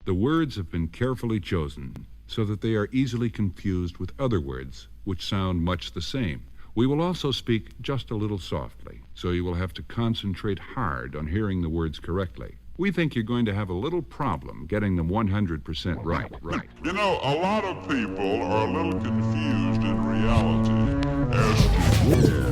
The words have been carefully chosen so that they are easily confused with other words which sound much the same. We will also speak just a little softly, so you will have to concentrate hard on hearing the words correctly. We think you're going to have a little problem getting them 100% right. You know, a lot of people are a little confused in reality as to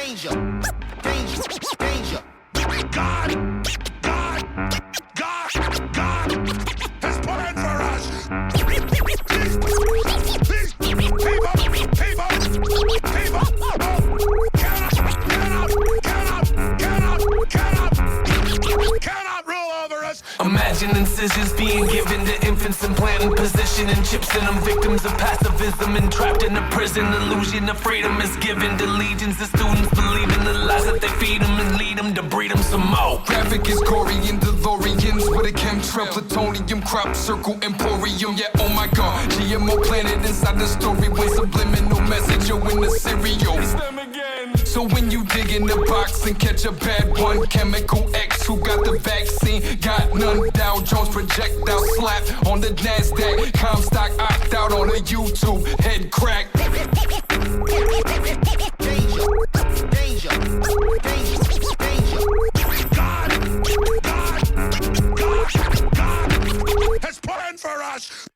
Danger. God has put in for us. These cannot rule over us. Imagine incisions being given to infants and planting position and chips in them, victims of passivism and trapped in a prison. Illusion of freedom is given to legions of students, believing the lies that they feed them and lead them to breed them some more. Graphic is gory in DeLoreans with a chemtrail, plutonium, crop circle, emporium. Yeah, oh my god, GMO planet inside the story with subliminal message, yo, in the cereal. It's them again. So when you dig in the box and catch a bad one, Chemical X who got the vaccine, got none. Dow Jones projectile slap on the NASDAQ, Comstock opt out on the YouTube, head crack. God has put in for us.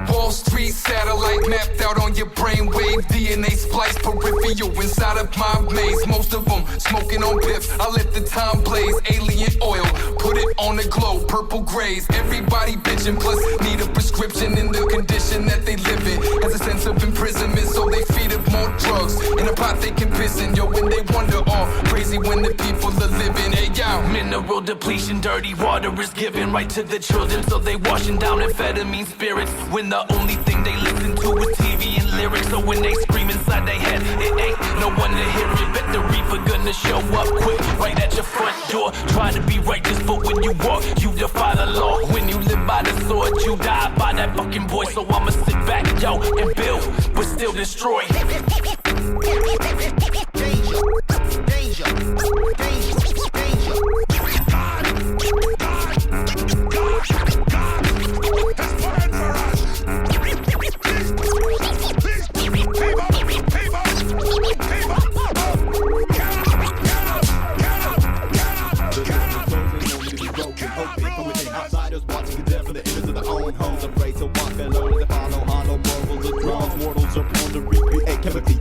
Wall Street satellite mapped out on your brainwave, DNA splice peripheral inside of my maze. Most of them smoking on piff. I let the time blaze. Alien oil, put it on the globe. Purple grays, everybody bitching. Plus need a prescription in the condition that they live in. Has a sense of imprisonment, so they feed it more drugs in a pot they can piss in. Yo, when they wonder all crazy when the people are living. Hey, yo, mineral depletion, dirty water is given right to the children, so they washing down amphetamine spirits when the only thing they listen to is TV and lyrics. So when they scream inside their head, it ain't no one to hear it. Bet the reaper gonna show up quick right at your front door. Try to be righteous, but when you walk, you defy the law. When you live by the sword, you die by that fucking voice. So I'ma sit back, yo, and build, but still destroy.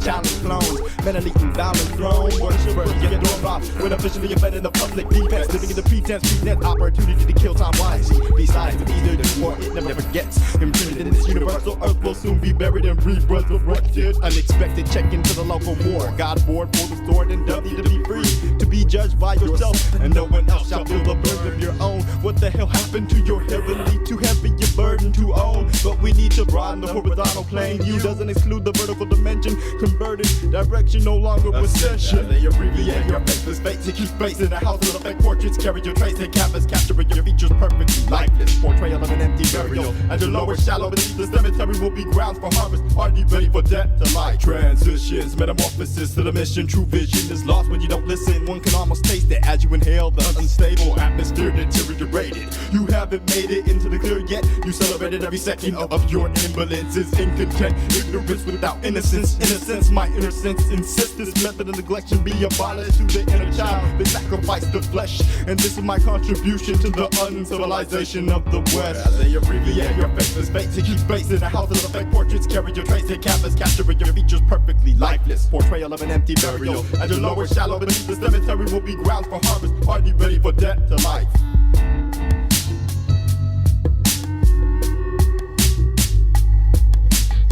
Challenge clones, mentally imbalanced throne worshippers get door off when officially offended the public defense, living in the pretense opportunity to kill time wisely. Besides, it's either this or it never gets imprinted in this universal earth will soon be buried and resurrected. Unexpected check into the local war. God aboard for the sword and W to be free, to be judged by yourself, and no one else shall feel the burden of your own. What the hell happened to your heavenly? Too heavy your burden to own, but we need to broaden the horizontal plane. You doesn't exclude the vertical dimension. Converted direction no longer possession. They abbreviate your faceless space to keep space in the house of the fake portraits. Carry your trace and canvas, capturing your features perfectly lifeless. Portrayal of an empty burial. And your lower shallow beneath the cemetery will be grounds for harvest. Are you ready for death to life? Transitions, metamorphosis to the mission. True vision is lost when you don't listen. One can almost taste it as you inhale the unstable atmosphere deteriorated. You haven't made it into the clear yet. You celebrated every second of your indolence is incontent. Ignorance without innocence. Innocence, my inner sense insists this method of neglection be abolished to the inner child. They sacrifice the flesh, and this is my contribution to the uncivilization of the West. As they abbreviate your faceless space to keep space in the house of the fake portraits. Carry your trace and canvas, capturing your features perfectly lifeless. Portrayal of an empty burial. And your lower shallow beneath the cemetery will be grounds for harvest. Are you ready for death to life?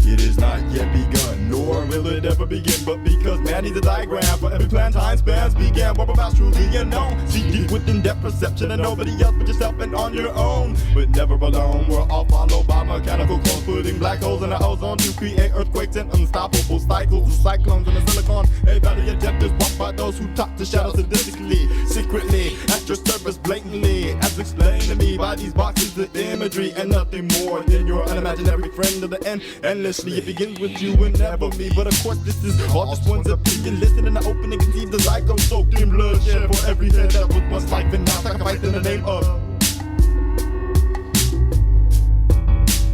It is not yet begun. nor will it ever begin. But because man needs a diagram for every plan, time spans began. What about truly unknown? See deep within depth perception and nobody else but yourself and on your own. But never alone, we're all followed by mechanical clones, putting black holes in the ozone to create earthquakes and unstoppable cycles of cyclones in the silicon. A valley of depth is walked by those who talk to shadows sadistically, secretly, at your service blatantly, as explained to me by these boxes of imagery and nothing more than your unimaginary friend of the end. Endlessly, it begins with you and never me. But of course, this is all just one's opinion. Listen in the open and conceive the psycho soaked in bloodshed for every head that was once life and now sacrificed in the name of.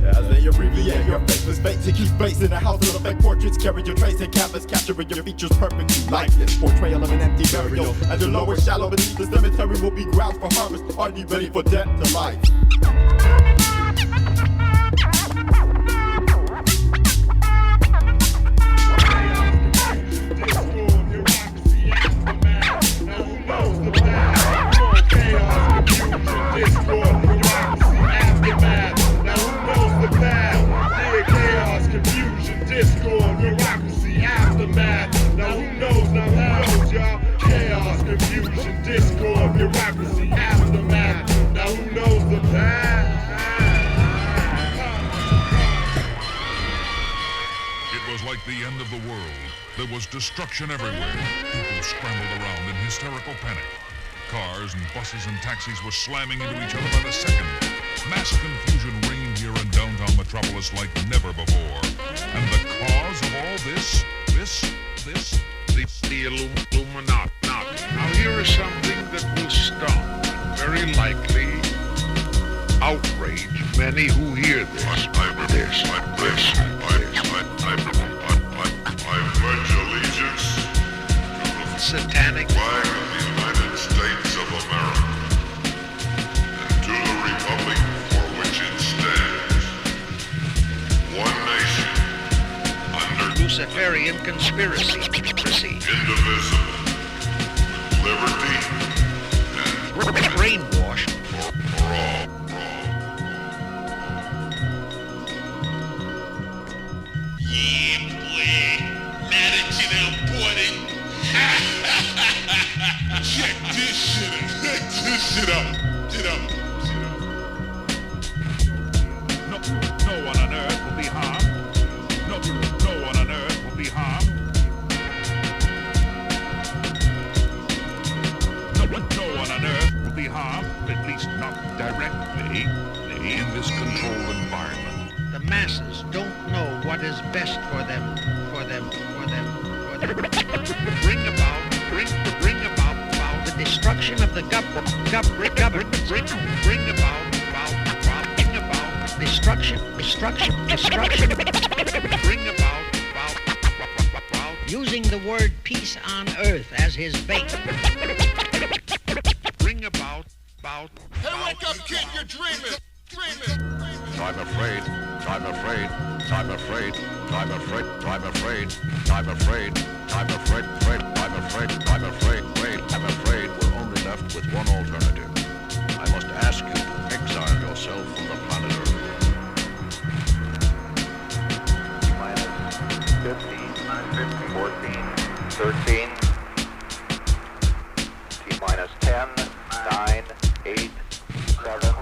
As they abbreviate your faceless fate to keep face in a house of effect portraits, carry your trace and canvas, capturing your features perfectly lifeless. Portrayal of an empty burial. As your lower shallow beneath the cemetery will be grounds for harvest. Are you ready for death to life? Bureaucracy, aftermath. Now who knows the path? It was like the end of the world. There was destruction everywhere. People scrambled around in hysterical panic. Cars and buses and taxis were slamming into each other by the second. Mass confusion reigned here in downtown Metropolis like never before. And the cause of all this, The Illuminati. Now here is something that will stun, very likely outrage many who hear this. I pledge allegiance to the Satanic flag of the United States of America and to the republic for which it stands, one nation, under Luciferian conspiracy. indivisible, with liberty and Brainwashed. for all. Yeah, boy. Now that you done bought it. Check this shit out. Check this shit out. no one on earth will be harmed. No one on earth will be harmed. No one on earth will be harmed, at least not directly, in this controlled environment. The masses don't know what is best for them. Bring about the destruction of the government. Bring about destruction. Bring about using the word peace on earth as his bait. Bring about. Hey, wake up, kid, you're dreaming. I'm afraid. We're only left with one alternative. I must ask you to exile yourself from the planet Earth. Minus 15, 14, 13, T-minus 10, 9, 8, 7,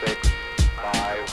6, 5,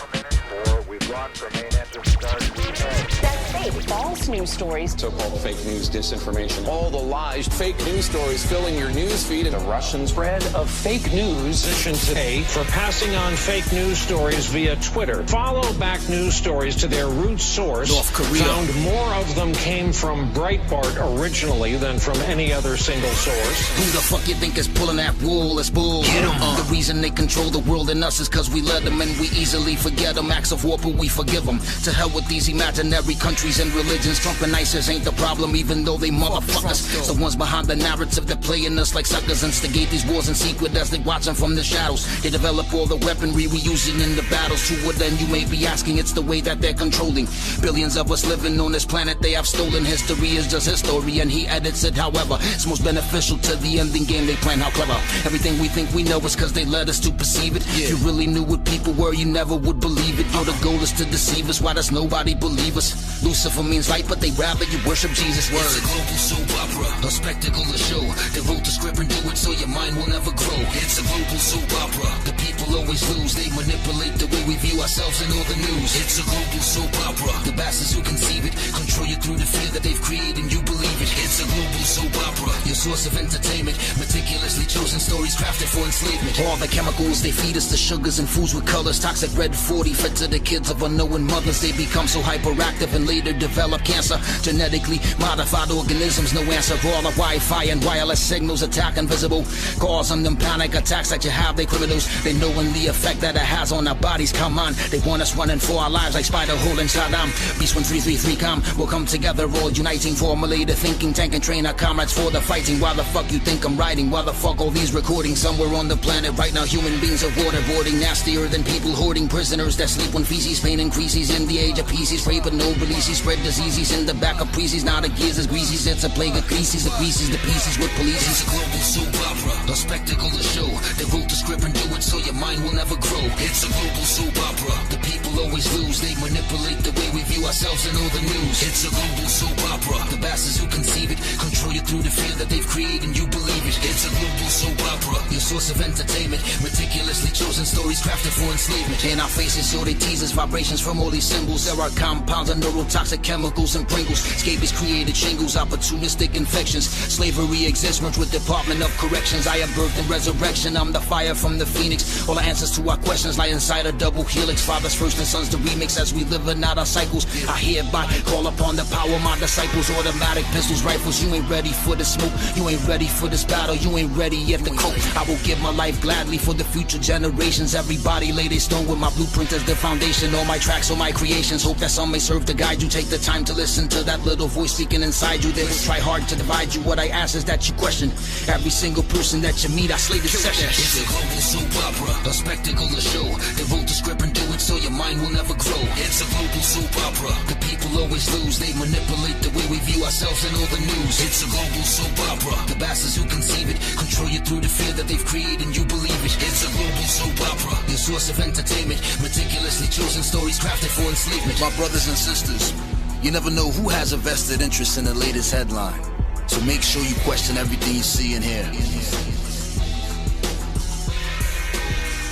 4. We've gone from main engine start. That's fake. False news stories. So-called fake news, disinformation, all the lies, fake news stories filling your news feed, and the Russian spread of fake news. Today for passing on fake news stories via Twitter. Follow back news stories to their root source. North Korea. Found more of them came from Breitbart originally than from any other single source. Who the fuck you think is pulling that wool? It's bull. Get 'em. The reason they control the world and us is cause we let them, and we easily forget them. Acts of war, but we forgive them. To hell with these imaginary countries and religions. Trump and ISIS ain't the problem, even though they motherfuckers. The ones behind the narrative that playing us like suckers, instigate these wars in secret as they watching from the shadows. They develop all the weaponry we using in the battles. To what then you may be asking, it's the way that they're controlling. Billions of us living on this planet they have stolen. History is just history, and he edits it however it's most beneficial to the ending game they plan. How clever. Everything we think we know is cause they led us to perceive it. If you really knew what people were, you never would believe it. Yo, the goal is to deceive us. Why does nobody believe us? Lucifer means light but they rather you worship Jesus' word. It's a global soap opera, a spectacle, a show. They wrote the script and do it so your mind will never grow. It's a global soap opera. The people always lose. They manipulate the way we view ourselves and all the news. It's a global soap opera. The bastards who conceive it control you through the fear that they've created and you believe it. It's a global soap opera. Your source of entertainment. Meticulously chosen stories crafted for enslavement. All the chemicals they feed us, the sugars and foods with colors. Toxic red 40 fed to the kids of unknowing mothers. They become so hyperactive and later develop cancer. Genetically modified organisms, no answer. All the Wi-Fi and wireless signals attack invisible. Causing them panic attacks that you have, they criminals. They knowing the effect that it has on our bodies. Come on, they want us running for our lives like Spider Hole and Saddam. Beast 1333 come, we'll come together all uniting. Formulate a thinking tank and train our comrades for the fighting. Why the fuck you think I'm writing? Why the fuck all these recordings? Somewhere on the planet right now human beings are waterboarding. Nastier than people hoarding prisoners that sleep when feces. Pain increases in the age of pieces. Rape but no releases. Spread diseases in the back of preecies. Not a gears, greases. It's a plague of creases. The creases, the pieces with police. It's a global soap opera, a spectacle, a show. They wrote the script and do it so your mind will never grow. It's a global soap opera. The people always lose. They manipulate the way we view ourselves and all the news. It's a global soap opera. The bastards who conceive it control you through the fear that they've created and you believe it. It's a global soap opera. Your source of entertainment. Meticulously chosen stories crafted for enslavement. In our faces, so they tease us. Vibrations from all these symbols. There are compounds and neurotoxic chemicals and Pringles. Scabies created shingles. Opportunistic infections. Slavery exists merged with Department of Corrections. I am birth and resurrection. I'm the fire from the phoenix. All the answers to our questions lie inside a double helix. Fathers first and sons the remix. As we live in out our cycles, I hereby call upon the power of my disciples. Automatic pistols, rifles. You ain't ready for the smoke. You ain't ready for this battle. You ain't ready yet to cope. I will give my life gladly for the future generations. Everybody lay their stone with my blueprint as the foundation. All my tracks, all my creations. Hope that some may serve to guide you. Take the time to listen to that little voice speaking inside you. They will try hard to divide you. What I ask is that you question every single person that you meet. I slay this session. It's a global soap opera, a spectacle, a show. They wrote the script and do it so your mind will never grow. It's a global soap opera. The people always lose. They manipulate the way we view ourselves and all the news. It's a global soap opera. The bastards who conceive it control you through the fear that they've created and you believe it. It's a global soap opera. Your source of entertainment. Meticulously chosen stories crafted for enslavement. My brothers and sisters, you never know who has a vested interest in the latest headline. So make sure you question everything you see and hear.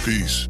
Peace.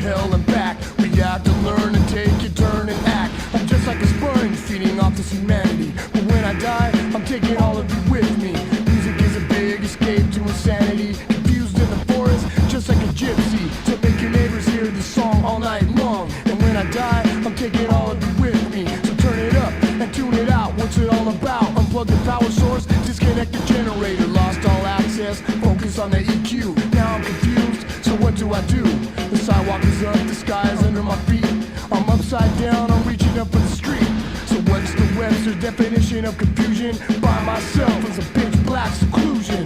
Hell and back. We have to learn and take your turn and act. I'm just like a squirrel. unplug the power source, disconnect the generator, lost all access, focus on the EQ. Now I'm confused, so what do I do? The sidewalk is up, the sky is under my feet. I'm upside down, I'm reaching up for the street. So what's the Webster definition of confusion? By myself is a pitch black seclusion.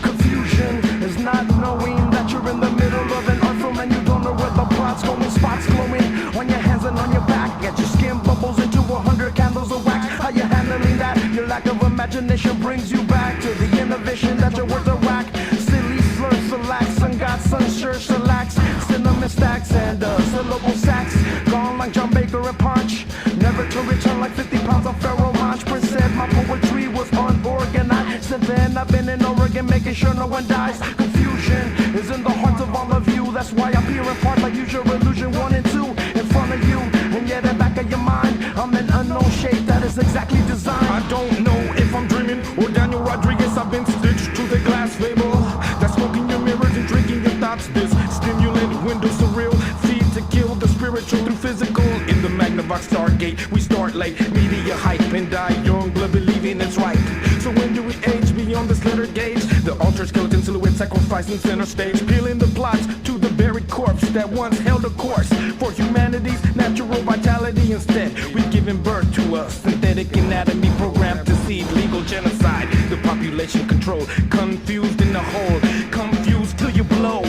Confusion is not knowing that you're in the middle of an art film and you don't know where the plot's going. Spots glowing on your hands and on your back. Get your skin bubbles into 100 candles of wax. How you handling that? Your lack of imagination brings you back to the innovation that your words are whack. Silly slurs, select, sun got sun shirt, slacks, cinnamon stacks and syllable sacks. Gone like John Baker and Punch. Never to return like 50 pounds of Pharaoh Monch. Prince said my poetry was unorganized. Since then I've been in Oregon making sure no one dies. Confusion is in the hearts of all of you. That's why I appear in parts like Use Your Illusion 1 and 2 in front of you. And yet in back of your mind, I'm an unknown shape that is exactly designed. I don't know if I'm dreaming or Daniel Rodriguez. I've been stitched to the glass fable. That's smoking your mirrors and drinking your thoughts. This stimulated window surreal. Feed to kill the spiritual through physical. In the Magnavox Stargate, we start late. Media hype and die young, blood believing it's right. So when do we age beyond this letter gauge? The altar skeleton silhouette sacrificing center stage. Peeling the plots to the buried corpse that once held a course for humanity's natural vitality. Instead, we've given birth to a synthetic anatomy programmed to seed legal genocide. The population control, confused in the hole, confused till you blow.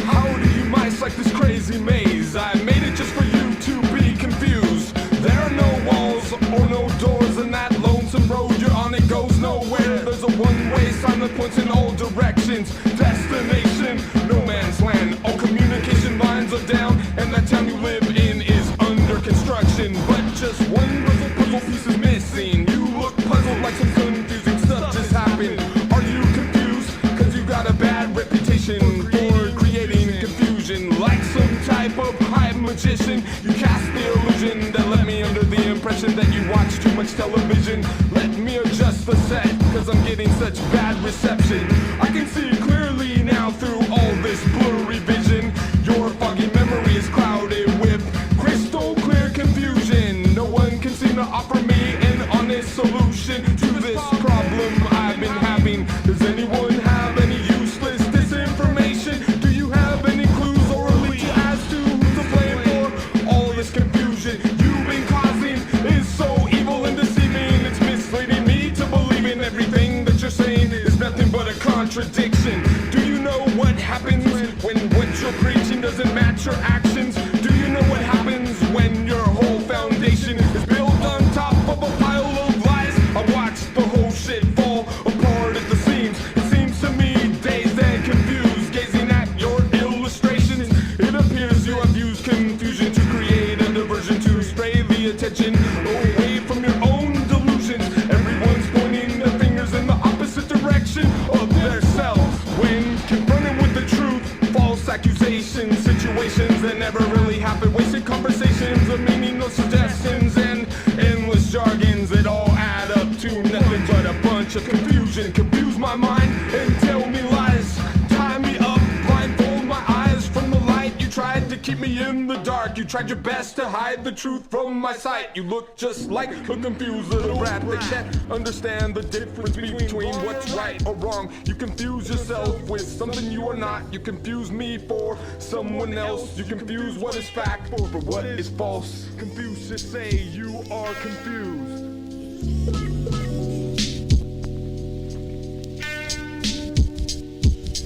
How do you mice like this crazy maze? I made it just for you to be confused. There are no walls or no doors, and that lonesome road you're on, it goes nowhere. There's a one-way sign that points in all directions. Destination, no man's land. All communication lines are down, and that town you live in is under construction. But just one puzzle piece is missing. You look puzzled like some confusing stuff just happened. Are you confused? Cause you got a bad reputation for creating confusion. Like some type of hype magician, you cast the illusion that left me under the impression that you watch too much television. Let me adjust the set, cause I'm getting such bad reception. I can see clearly now through all this blurry vision. Your foggy memory is clouded with crystal clear confusion. No one can seem to offer me an honest solution to this problem I've been having. Does anyone have any useless disinformation? Do you have any clues or a lead as to who to blame for all this confusion you've been causing? Is so evil and deceiving. It's misleading me to believe in everything that you're saying is nothing but a contradiction. Do you know what happens when what you're preaching doesn't match your actions? Do you know what happens when your whole foundation is built on top of a pile of lies? I watched the whole shit fall apart at the seams. It seems to me dazed and confused, gazing at your illustrations. It appears you have used confusion to create a diversion to stray the attention away from your own delusions. Everyone's pointing their fingers in the opposite direction of their self. When confronted with the truth, false accusations, situations that never really happen, wasted conversations of meaningless suggestions and endless jargons that all add up to nothing but a bunch of confusion. Confuse my mind and tell me lies. Tie me up, blindfold my eyes from the light. You tried to keep me in the dark. You tried your best to hide the truth from my sight. You look just like a confused little rat that can't understand the difference between what's right or wrong. You confuse yourself with something you are not. You confuse me for someone else. You confuse what is fact for what is false. Confused to say you are confused.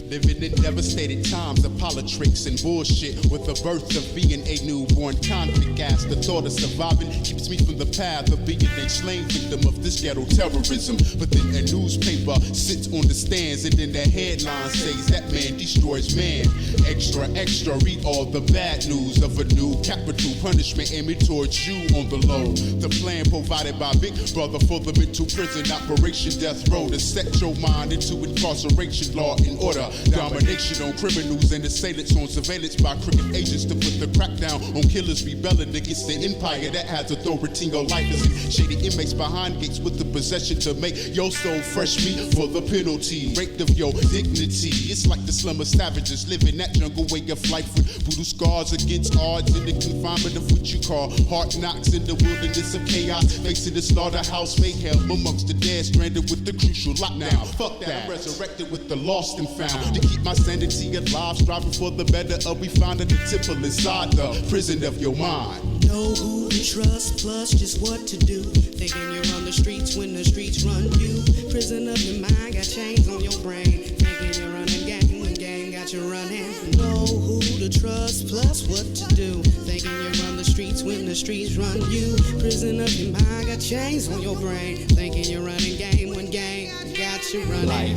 Living in devastated times of politics and bullshit, with the birth of being a newborn conflict. As the thought of surviving keeps me from the path of being a slain victim of this ghetto terrorism. But then a newspaper sits on the stands and then the headline says that man destroys man. Extra, extra, read all the bad news of a new capital punishment aiming towards you on the low. The plan provided by Big Brother for the mental prison operation death row to set your mind into incarceration, law and order. Domination on criminals and assailants on surveillance by crooked agents to put the crackdown on killers rebelling against the empire that has authority on life. Shady inmates behind gates with the possession to make your soul fresh meat for the penalty, raped of your dignity. It's like the slum of savages living that jungle way of life with brutal scars against odds in the confinement of what you call hard knocks in the wilderness of chaos, facing the slaughterhouse mayhem amongst the dead, stranded with the crucial lockdown. Fuck that, I'm resurrected with the lost and found to keep my sanity alive, striving for the better of we find in the temple inside the prison of your mind. Know who to trust, plus just what to do. Thinking you're on the streets when the streets run you. Prison of your mind, got chains on your brain. Thinking you're running game when game got you running. Know who to trust, plus what to do. Thinking you're on the streets when the streets run you. Prison of your mind, got chains on your brain. Thinking you're running game when game got you running. Life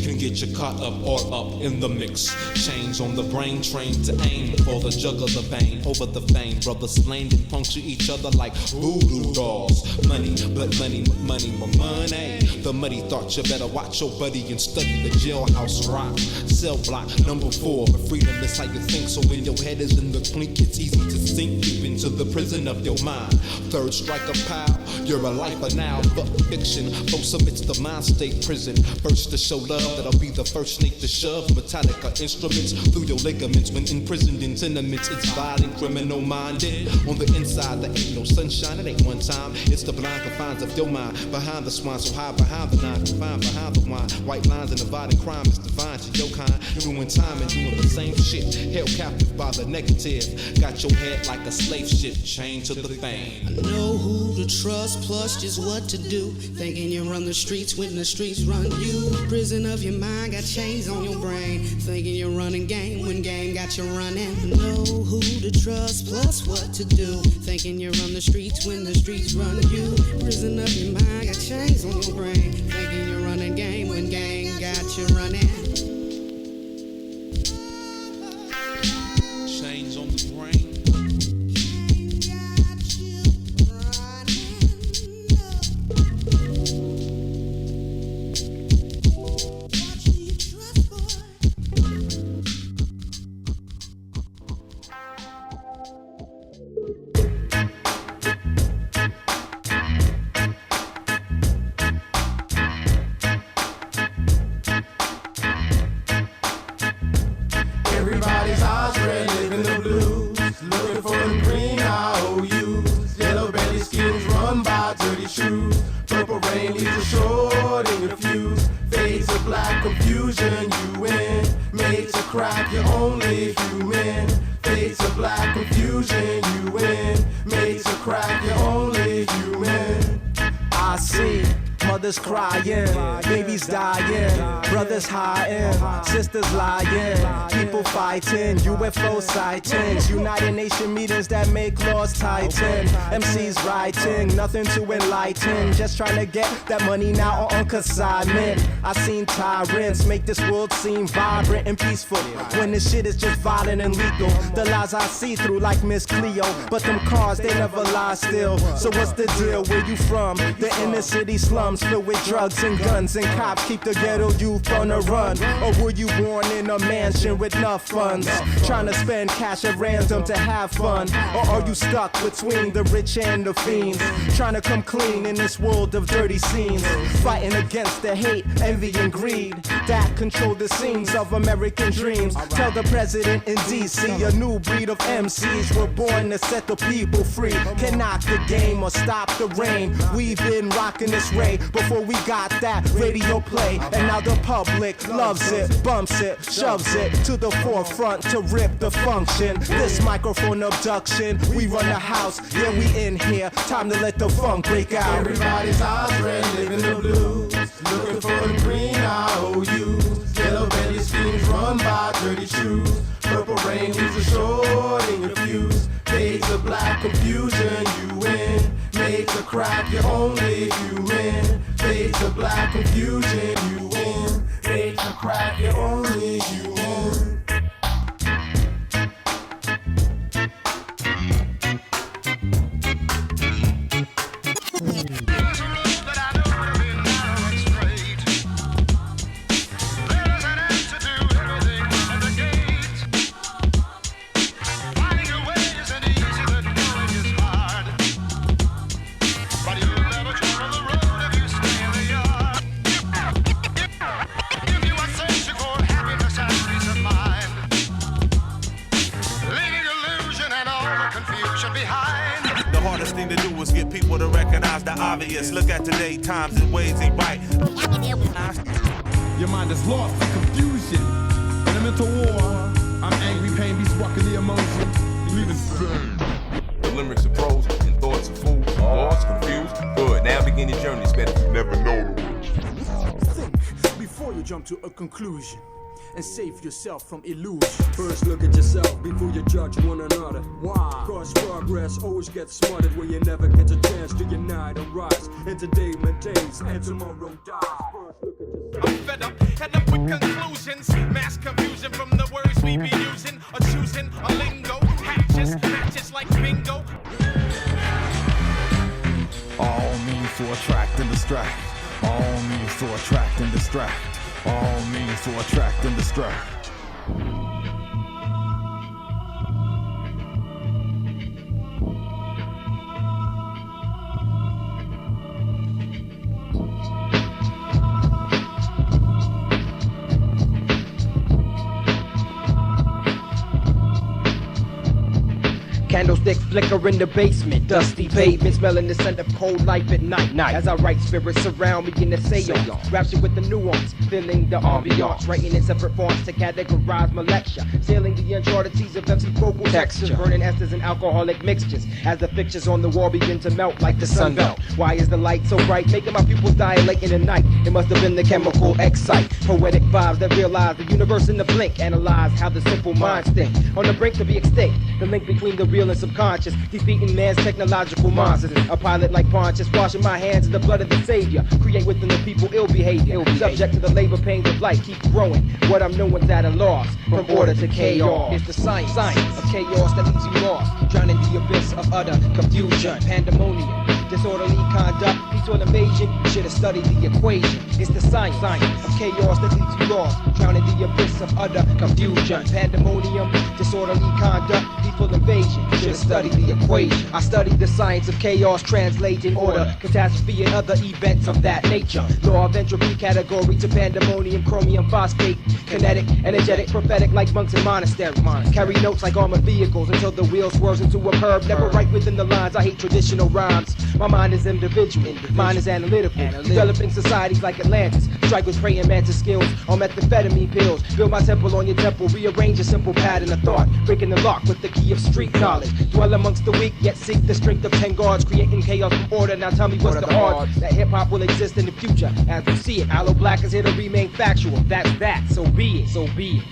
can get you caught up or up in the mix. Chains on the brain, trained to aim for the jug of the vein. Over the fame, brothers slain and puncture each other like voodoo dolls. Money, blood money, money, more money. The muddy thought you better watch your buddy and study the jailhouse rock. Cell block number 4, but freedom is how you think. So when your head is in the clink, it's easy to sink deep into the prison of your mind. Third strike of power, you're a lifer now. But fiction, folks amidst the mind state prison. First to show love, that'll be the first snake to shove Metallica instruments through your ligaments. When imprisoned in tenements, it's violent, criminal minded. On the inside, there ain't no sunshine, it ain't one time. It's the blind confines of your mind. Behind the swine, so high behind the nine, confined behind the wine. White lines and dividing crime is divine to your kind. Doing time and doing the same shit. Held captive by the negative. Got your head like a slave ship, chained to the fame. I know who to trust, plus just what to do. Thinking you run the streets when the streets run you. Prison of your mind, got chains on your brain. Thinking you're running game when game got you running. I know who to trust, plus what to do. Thinking you're on the streets when the streets run you. Prison of your mind, got chains on your brain. Thinking you're running game when game got you running. Chains on the brain. Everybody's eyes red, living the blues. Looking for them green IOUs. Yellow belly skins run by dirty shoes. Purple rain leaves a short in your fuse. Fades to black confusion, you win. Made to crack, you're only human. Fades to black confusion, you win. Made to crack, you're only human. I see mothers crying, babies dying, brothers hiding, sisters lying, people fighting, UFO sightings, United Nation meetings that make laws tighten, MCs writing, nothing to enlighten, just trying to get that money now on consignment. I seen tyrants make this world seem vibrant and peaceful, when this shit is just violent and lethal. The lies I see through like Miss Cleo, but them cars, they never lie still. So what's the deal, where you from? The inner city slums filled with drugs and guns, and cops keep the ghetto youth on the run. Or were you born in a mansion with enough funds, trying to spend cash at random to have fun? Or are you stuck between the rich and the fiends, trying to come clean in this world of dirty scenes, fighting against the hate, envy and greed that control the scenes of American dreams? Tell the president in DC a new breed of MCs were born to set the people free. Can knock the game or stop the rain. We've been rocking this way before we got that radio play, and now the public loves it, bumps it, shoves it to the forefront to rip the function. This microphone abduction, we run the house, yeah we in here, time to let the funk break out. Everybody's eyes red, living the blues, looking for the green IOUs. Yellow belly schemes run by dirty shoes. Purple rain leaves a short in your fuse. Fades of black confusion, you win. Made to crack, you're only human. Fades of black confusion, you win. Made to crack, you're only human. There's an end to do. would have recognized the obvious. Look at today, times and ways ain't right. Your mind is lost in confusion. In a mental war, I'm angry, pain be struck in the emotion. You leave insane. The limericks are prose and thoughts are fools. Lost, confused, good. Now begin your journey. It's better to never know the words. Think before you jump to a conclusion and save yourself from illusion. First look at yourself before you judge one another. Why? Cause progress always gets smarter when you never get a chance to unite and rise. And today maintains and tomorrow dies. I'm fed up, head up with conclusions. Mass confusion from the words we be using or choosing a lingo. Hatches, matches like bingo. All means to attract and distract. All means to attract and distract. All means to attract and distract. Candlesticks flicker in the basement, dusty pavement, smelling the scent of cold life at night. As I write, spirits surround me in the seance, rapture with the nuance, feeling the ambiance, writing in separate fonts to categorize my lecture, sailing the uncharted seas of empty vocal textures, burning esters and alcoholic mixtures, as the fixtures on the wall begin to melt like the sunbelt. Why is the light so bright, making my pupils dilate in the night? It must have been the chemical excite, poetic vibes that realize the universe in the blink, analyze how the simple minds think, on the brink to be extinct, the link between the real and subconscious, defeating man's technological monsters. A pilot like Pontius, washing my hands in the blood of the Savior. Create within the people ill behavior. Subject to the labor pains of life, keep growing. What I'm knowing's at a loss, from order to chaos. It's the science of chaos that leaves you lost, drowning in the abyss of utter confusion, pandemonium, disorderly conduct, peaceful invasion. You should have studied the equation. It's the science of chaos that leaves you lost, drowning in the abyss of utter confusion, pandemonium, disorderly conduct, peaceful invasion. You should have studied the equation. I studied the science of chaos, translating order, catastrophe, and other events of that nature. Law of entropy, category to pandemonium, chromium phosphate, kinetic, energetic, prophetic like monks in monasteries. Carry notes like armored vehicles until the wheel swerves into a curb. Never write within the lines, I hate traditional rhymes. My mind is individual, mine is analytical. Developing societies like Atlantis. Strike with praying mantis skills on methamphetamine pills. Build my temple on your temple, rearrange a simple pattern of thought. Breaking the lock with the key of street knowledge. Dwell amongst the weak, yet seek the strength of 10 guards. Creating chaos from order, now tell me what's the odds that hip-hop will exist in the future as we see it. Aloe Black is here to remain factual. That's that, so be it, so be it.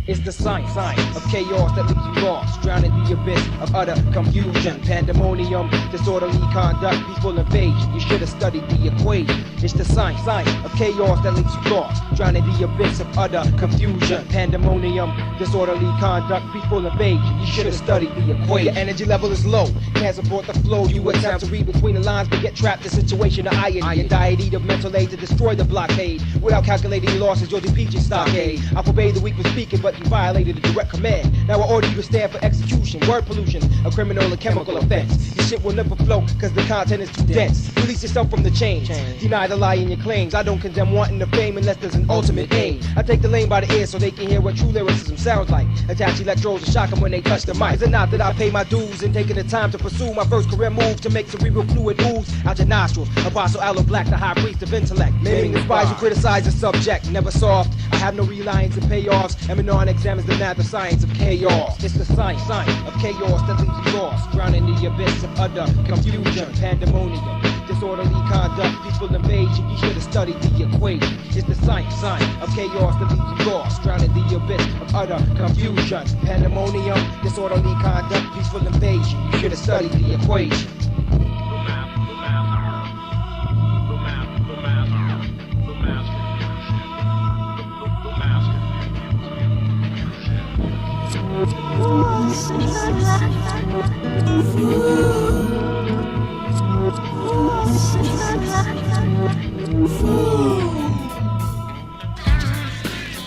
It's the science of chaos that leaves you lost, drowning in the abyss of utter confusion, pandemonium, disorderly conduct, peaceful invasion. You should have studied the equation. It's the science of chaos that leaves you lost, drowning in the abyss of utter confusion, pandemonium, disorderly conduct, peaceful invasion. You should have studied the equation. Your energy level is low, can't support the flow. You attempt to read between the lines, but get trapped in situation of irony and deity of mental aid to destroy the blockade. Without calculating your losses, you'll defeat your stockade. I forbade the weak for speaking, but you violated a direct command. Now I order you to stand for execution. Word pollution, a criminal and chemical offense. Your shit will never flow, cause the content is too dense. Release yourself from the chains, deny the lie in your claims. I don't condemn wanting the fame unless there's an ultimate aim. I take the lane by the ear so they can hear what true lyricism sounds like. Attach electrodes and shock them when they touch the mic. Is it not that I pay my dues and taking the time to pursue my first career move to make cerebral fluid ooze out your nostrils? Apostle Aloe Black, the high priest of intellect. Naming the spies who criticize the subject, never soft. I have no reliance and payoffs. Eminon examines the math of science of chaos. It's the science of chaos that leaves you lost, drowning in the abyss of utter confusion, pandemonium, disorderly conduct, peaceful invasion. You should have studied the equation. It's the science of chaos that leaves you lost, drowning in the abyss of utter confusion, pandemonium, disorderly conduct, peaceful invasion. You should have studied the equation.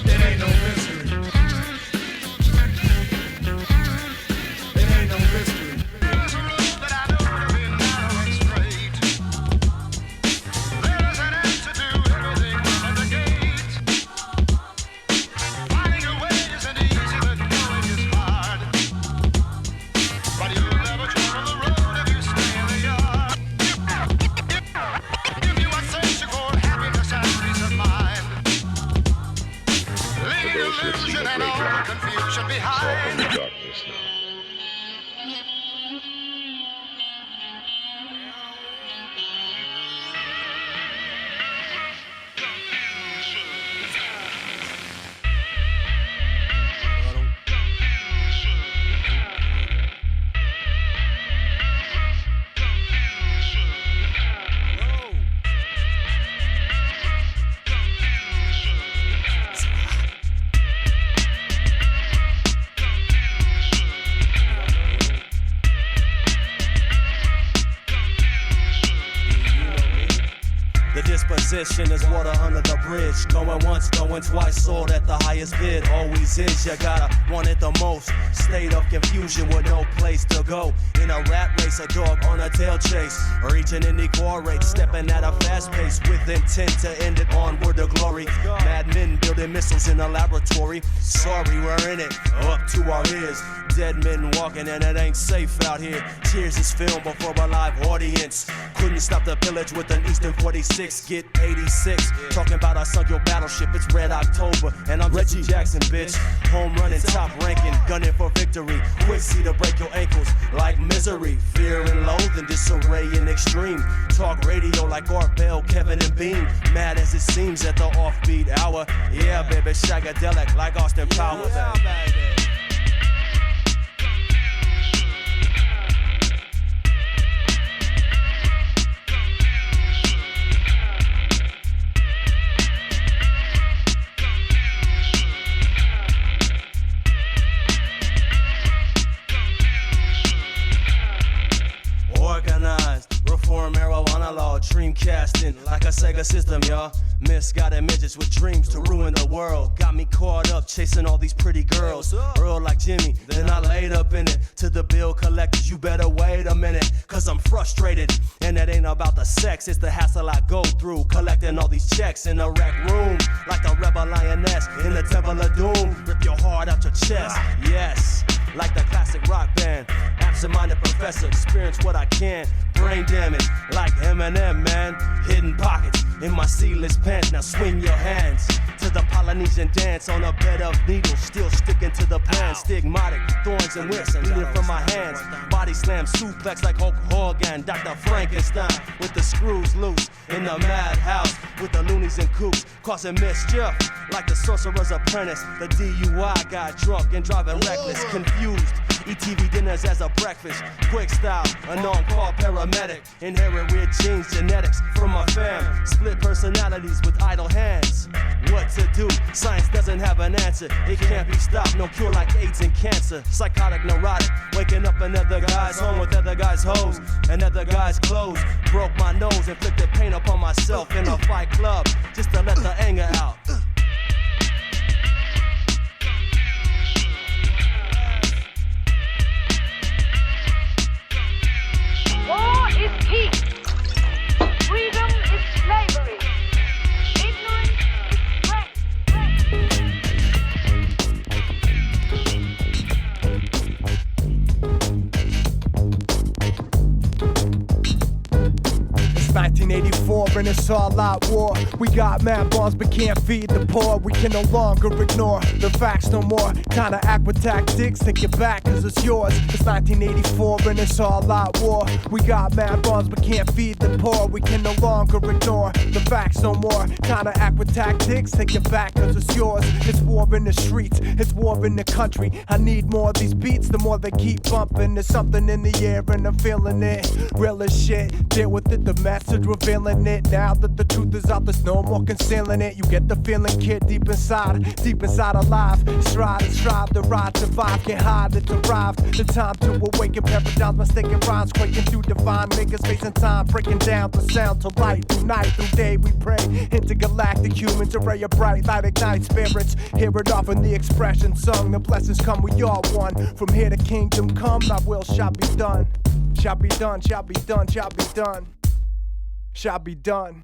It ain't no mystery. It ain't no mystery. But you'll never travel the road if you and all the confusion behind. Darkness now. Position is water under the bridge. Going once, going twice, sold at the highest bid. Always is, you gotta want it the most. State of confusion with no place to go. In a rat race, a dog on a tail chase. Reaching in equal rate, stepping at a fast pace with intent to end it onward to glory. Mad men building missiles in a laboratory. Sorry, we're in it, up to our ears. Dead men walking and it ain't safe out here. Tears is filmed before a live audience. Couldn't stop the pillage with an Eastern 46. Get 86, talking about I sunk your battleship. It's Red October, and I'm Reggie Jackson, bitch. Home running, top ranking, gunning for victory. Quick see to break your ankles like misery. Fear and loathing, disarray in extreme. Talk radio like Art Bell, Kevin and Bean. Mad as it seems at the offbeat hour. Yeah, baby, shagadelic like Austin Powers. Reform marijuana law, dream casting like a Sega system, y'all. Misguided midgets with dreams to ruin the world. Got me caught up chasing all these pretty girls. Earl like Jimmy, then I laid up in it. To the bill collectors, you better wait a minute. Cause I'm frustrated, and it ain't about the sex. It's the hassle I go through, collecting all these checks in a rec room. Like the rebel lioness in the temple of doom. Rip your heart out your chest, yes. Like the classic rock band. Absent-minded professor, experience what I can. Brain damage, like Eminem, man. Hidden pockets in my seedless pants. Now swing your hands to the Polynesian dance on a bed of needles. Still sticking to the plan. Stigmatic, thorns and whips bleeding from my hands. Body slam, suplex like Hulk Hogan. Dr. Frankenstein with the screws loose. In the madhouse with the loonies and kooks. Causing mischief like the sorcerer's apprentice. The DUI got drunk and driving reckless. Confused. ETV dinners as a breakfast. Quick style, a non-call paramedic. Inherit weird genes, genetics from my fam. Split personalities with idle hands. What to do? Science doesn't have an answer. It can't be stopped, no cure like AIDS and cancer. Psychotic, neurotic, waking up in other guys' home with other guys' hoes and other guys' clothes. Broke my nose, inflicted pain upon myself in a fight club just to let the anger out. War is peace. Freedom is slavery. Ignorance is strength. It's 1984 and it's all out war. We got mad bombs but can't feed the poor. We can no longer ignore the facts no more. Time to act with tactics, take it back cause it's yours. It's 1984 and it's all out war. We got mad bombs but can't feed the poor. We can no longer ignore the facts no more. Time to act with tactics, take it back cause it's yours. It's war in the streets, it's war in the country. I need more of these beats, the more they keep bumping. There's something in the air and I'm feeling it. Real as shit, deal with it, the message revealing it. Now that the truth is out, there's no more concealing it. You get the feeling, kid, deep inside alive. Stride and strive, the ride, survive, can't hide, it's arrived. The time to awaken, paradigms, mistaken rhymes, quaking through divine makers, facing time, breaking down the sound to light. Through night, through day, we pray. Intergalactic humans, a ray of bright light, ignite spirits. Hear it off in the expression sung. The blessings come, we all one. From here, the kingdom come, thy will shall be done. Shall be done, shall be done, shall be done. Shall be done.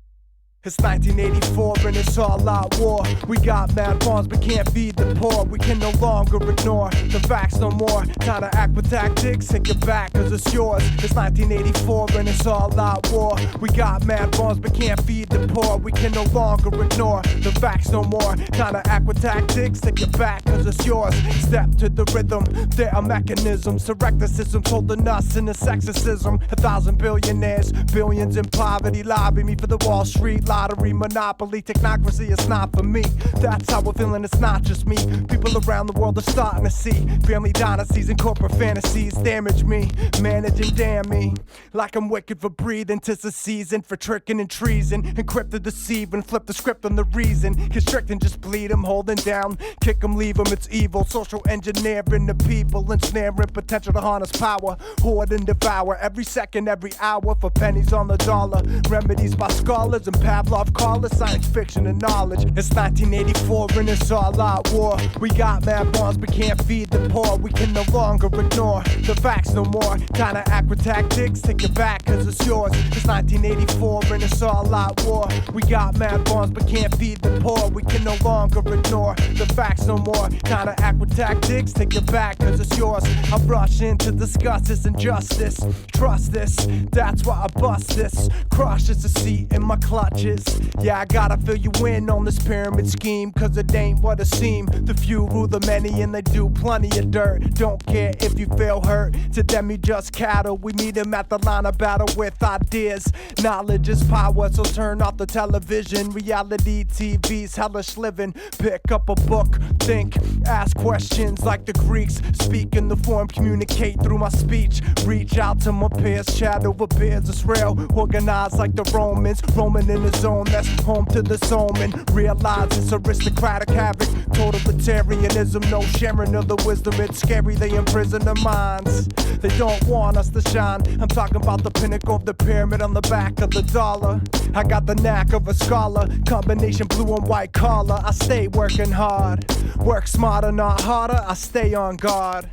It's 1984 and it's all out war. We got mad bombs but can't feed the poor. We can no longer ignore the facts no more. Time to act with tactics, take it back cause it's yours. It's 1984 and it's all out war. We got mad bombs but can't feed the poor. We can no longer ignore the facts no more. Time to act with tactics, take it back cause it's yours. Step to the rhythm, there are mechanisms to wreck the system holding us in the sexism. 1,000 billionaires, billions in poverty, lobby me for the Wall Street lottery, monopoly, technocracy, it's not for me. That's how we're feeling, it's not just me. People around the world are starting to see family dynasties and corporate fantasies damage me, manage and damn me. Like I'm wicked for breathing, 'tis the season for tricking and treason. Encrypt to deceive and flip the script on the reason. Constrict and just bleed them, holding down, kick them, leave them, it's evil. Social engineering the people, ensnaring potential to harness power. Hoard and devour every second, every hour for pennies on the dollar. Remedies by scholars and Pavlov call it science fiction and knowledge. It's 1984 and it's all out war. We got mad bombs but can't feed the poor. We can no longer ignore the facts no more. Time to act with tactics, take it back cause it's yours. It's 1984 and it's all out war. We got mad bombs but can't feed the poor. We can no longer ignore the facts no more. Time to act with tactics, take it back cause it's yours. I rush in to discuss this injustice. Trust this, that's why I bust this. Crush is a seat in my clutches. Yeah, I gotta fill you in on this pyramid scheme, cause it ain't what it seem. The few rule the many and they do plenty of dirt. Don't care if you feel hurt, to them you just cattle. We meet them at the line of battle with ideas. Knowledge is power, so turn off the television. Reality TV's hellish living. Pick up a book, think, ask questions like the Greeks. Speak in the form, communicate through my speech. Reach out to my peers, chat over beers, it's real. Organized like the Romans, roaming in the zone that's home to the Zoman. Realize it's aristocratic havoc, totalitarianism, no sharing of the wisdom. It's scary, they imprison their minds. They don't want us to shine. I'm talking about the pinnacle of the pyramid on the back of the dollar. I got the knack of a scholar, combination blue and white collar. I stay working hard, work smarter, not harder. I stay on guard,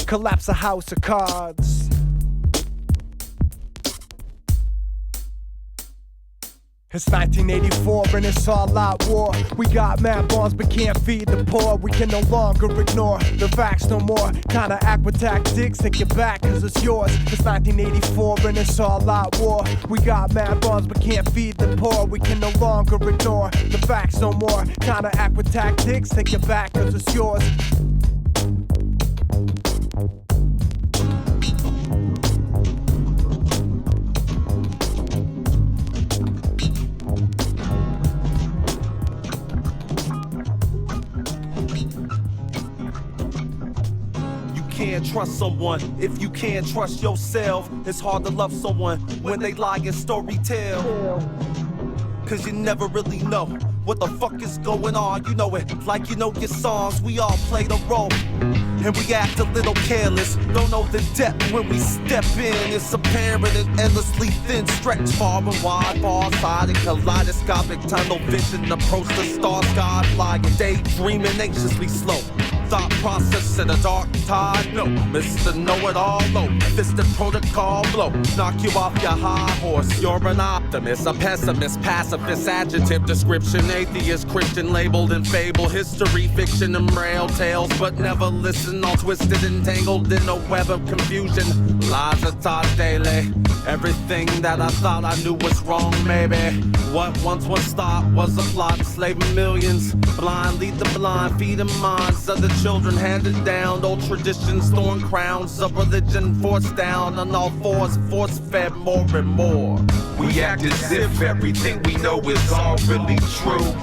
collapse a house of cards. It's 1984 and it's all out war. We got mad bombs but can't feed the poor. We can no longer ignore the facts no more. Time to act with tactics, take it back cause it's yours. It's 1984 and it's all out war. We got mad bombs but can't feed the poor. We can no longer ignore the facts no more. Time to act with tactics, take it back cause it's yours. Can't trust someone if you can't trust yourself. It's hard to love someone when they lie and story tell. Cause you never really know what the fuck is going on. You know it like you know your songs. We all play the role and we act a little careless. Don't know the depth when we step in. It's apparent and endlessly thin, stretch far and wide, far-side and kaleidoscopic tunnel vision. Approach the star sky flying, daydreaming anxiously slow. Thought process in a dark tide, no, Mr. Know-it-all, low, fisted protocol blow, knock you off your high horse. You're an optimist, a pessimist, pacifist, adjective description, atheist, Christian, labeled in fable, history, fiction, and rail tales, but never listen, all twisted and tangled in a web of confusion. Lies are taught daily, everything that I thought I knew was wrong, maybe. What once was thought was a plot, enslaving millions, blind, lead the blind, feeding minds of the children, handed down old traditions, thorn crowns of religion, forced down on all fours, force fed more and more. We act as if everything we know is all really true,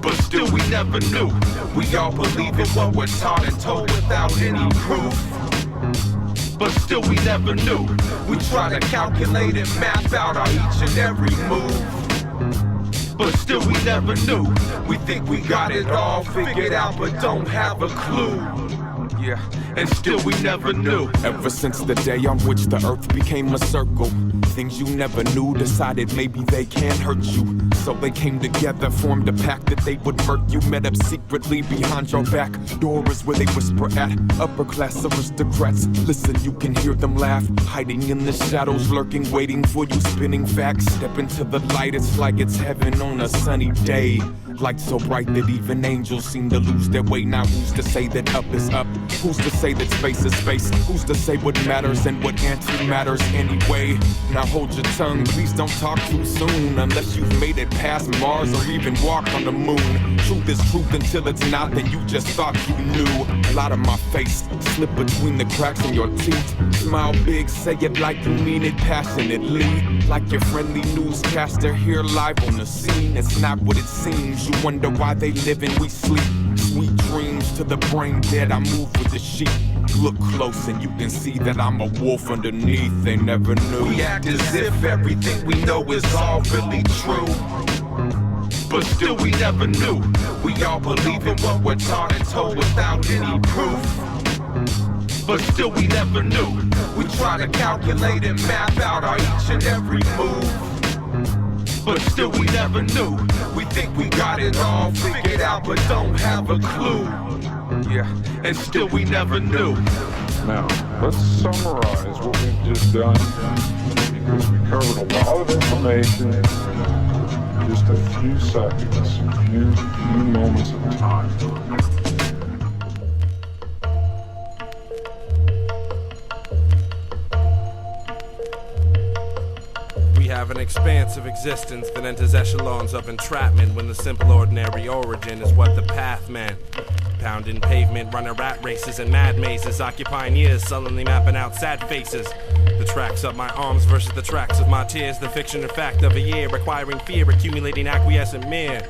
but still we never knew. We all believe in what we're taught and told without any proof, but still we never knew. We try to calculate and map out our each and every move, but still we never knew. We think we got it all figured out but don't have a clue. Yeah, and still we never knew. Ever since the day on which the earth became a circle, things you never knew decided maybe they can't hurt you. So they came together, formed a pact that they would murk you. Met up secretly behind your back doors where they whisper at upper class aristocrats. Listen, you can hear them laugh, hiding in the shadows, lurking, waiting for you, spinning facts. Step into the light, it's like it's heaven on a sunny day. Light so bright that even angels seem to lose their way. Now who's to say that up is up? Who's to say that space is space? Who's to say what matters and what anti-matters anyway? Now hold your tongue, please don't talk too soon, unless you've made it past Mars or even walked on the moon. Truth is truth until it's not, then you just thought you knew. A lot of my face slip between the cracks in your teeth. Smile big, say it like you mean it passionately, like your friendly newscaster here live on the scene. It's not what it seems. You wonder why they live and we sleep. Sweet dreams to the brain dead, I move with the sheep. Look close and you can see that I'm a wolf underneath. They never knew. We act as if everything we know is all really true, but still we never knew. We all believe in what we're taught and told without any proof, but still we never knew. We try to calculate and map out our each and every move, but still we never knew. We think we got it all figured out, but don't have a clue. Yeah, and still we never knew. Now, let's summarize what we've just done, because we covered a lot of information in just a few seconds, a few moments of time. We have an expansive existence that enters echelons of entrapment, when the simple ordinary origin is what the path meant. Pounding pavement, running rat races and mad mazes, occupying years, sullenly mapping out sad faces. The tracks of my arms versus the tracks of my tears, the fiction and fact of a year, requiring fear, accumulating acquiescent mere.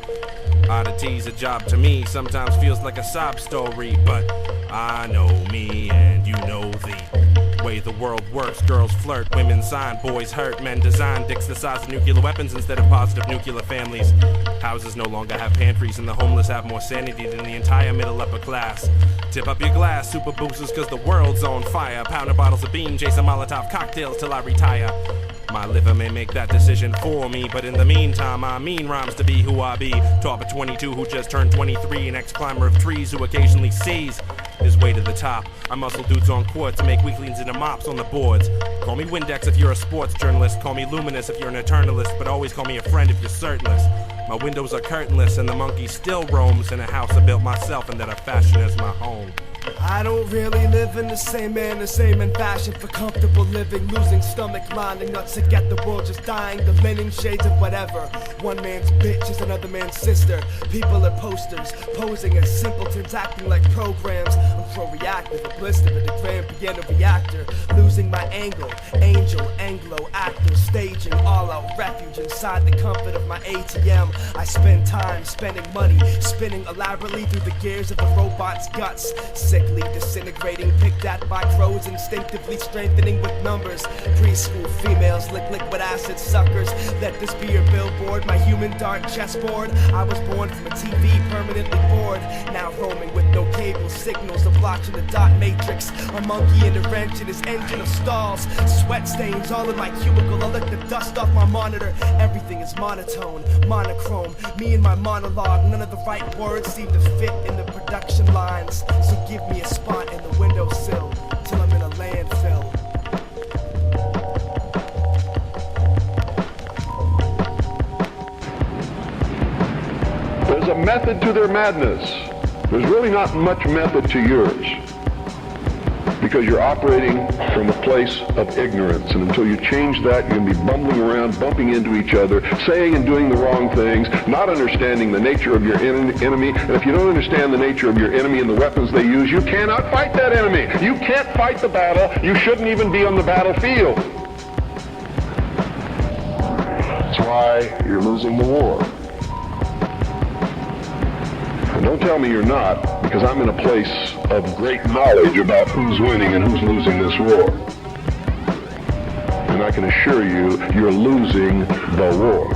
Oddity's a job to me, sometimes feels like a sob story, but I know me and you know thee. Way the world works, girls flirt, women sign, boys hurt, men design dicks the size of nuclear weapons instead of positive nuclear families. Houses no longer have pantries and the homeless have more sanity than the entire middle upper class. Tip up your glass, super boosters, cause the world's on fire. Pounding bottles of beam, chasing Molotov cocktails till I retire. My liver may make that decision for me, but in the meantime, I mean rhymes to be who I be. Top of 22 who just turned 23, an ex-climber of trees who occasionally sees his way to the top. I muscle dudes on court to make weaklings into mops on the boards. Call me Windex if you're a sports journalist, call me Luminous if you're an eternalist, but always call me a friend if you're certainless. My windows are curtainless and the monkey still roams in a house I built myself and that I fashion as my home. I don't really live in the same fashion for comfortable living, losing stomach lining, nuts to get the world just dying, the linen shades of whatever. One man's bitch is another man's sister. People are posters, posing as simpletons, acting like programs. I'm pro-reactive, a blister with a grand piano reactor, losing my angle, angel, Anglo, actor, staging, all-out refuge inside the comfort of my ATM. I spend time spending money, spinning elaborately through the gears of a robot's guts. Sickly disintegrating, picked at by crows, instinctively strengthening with numbers. Preschool females lick liquid acid suckers. Let this be your billboard, my human dart chessboard. I was born from a TV, permanently bored. Now roaming with no cable signals, a blotch in the dot matrix. A monkey in a wrench in his engine of stalls. Sweat stains all in my cubicle. I lick the dust off my monitor. Everything is monotone, monochrome. Me and my monologue, none of the right words seem to fit in the production lines. So give me a spot in the windowsill till I'm in a landfill. There's a method to their madness. There's really not much method to yours, because you're operating from a place of ignorance, and until you change that, you're going to be bumbling around, bumping into each other, saying and doing the wrong things, not understanding the nature of your enemy. And if you don't understand the nature of your enemy and the weapons they use, you cannot fight that enemy. You can't fight the battle. You shouldn't even be on the battlefield. That's why you're losing the war. And don't tell me you're not, because I'm in a place of great knowledge about who's winning and who's losing this war. And I can assure you, you're losing the war.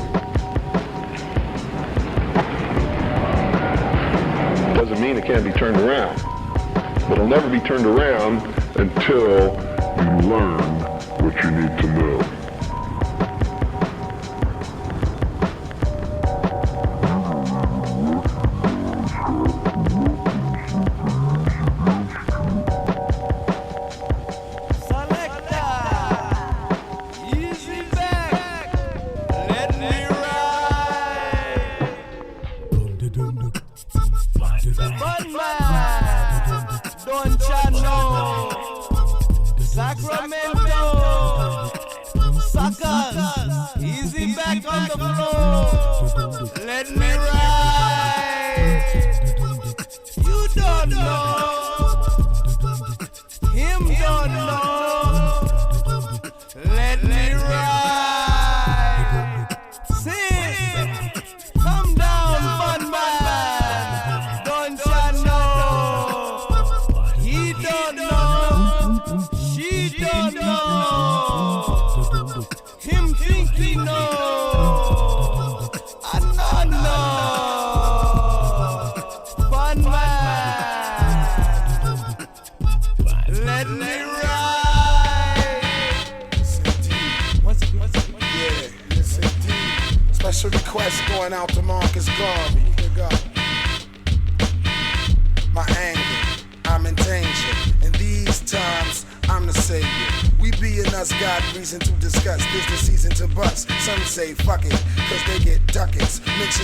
Doesn't mean it can't be turned around. But it'll never be turned around until you learn what you need to know.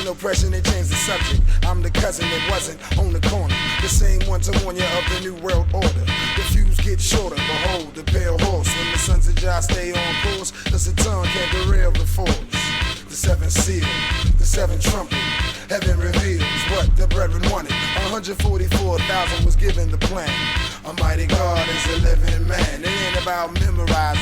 Oppression, they changed the subject. I'm the cousin that wasn't on the corner. The same one to warn you of the new world order. The fuse gets shorter, behold the pale horse. When the sons of Jah stay on course, the Satan can't derail the force. The seventh seal, the seventh trumpet. Heaven reveals what the brethren wanted. 144,000 was given the plan. A mighty God is a living man. It ain't about memorizing.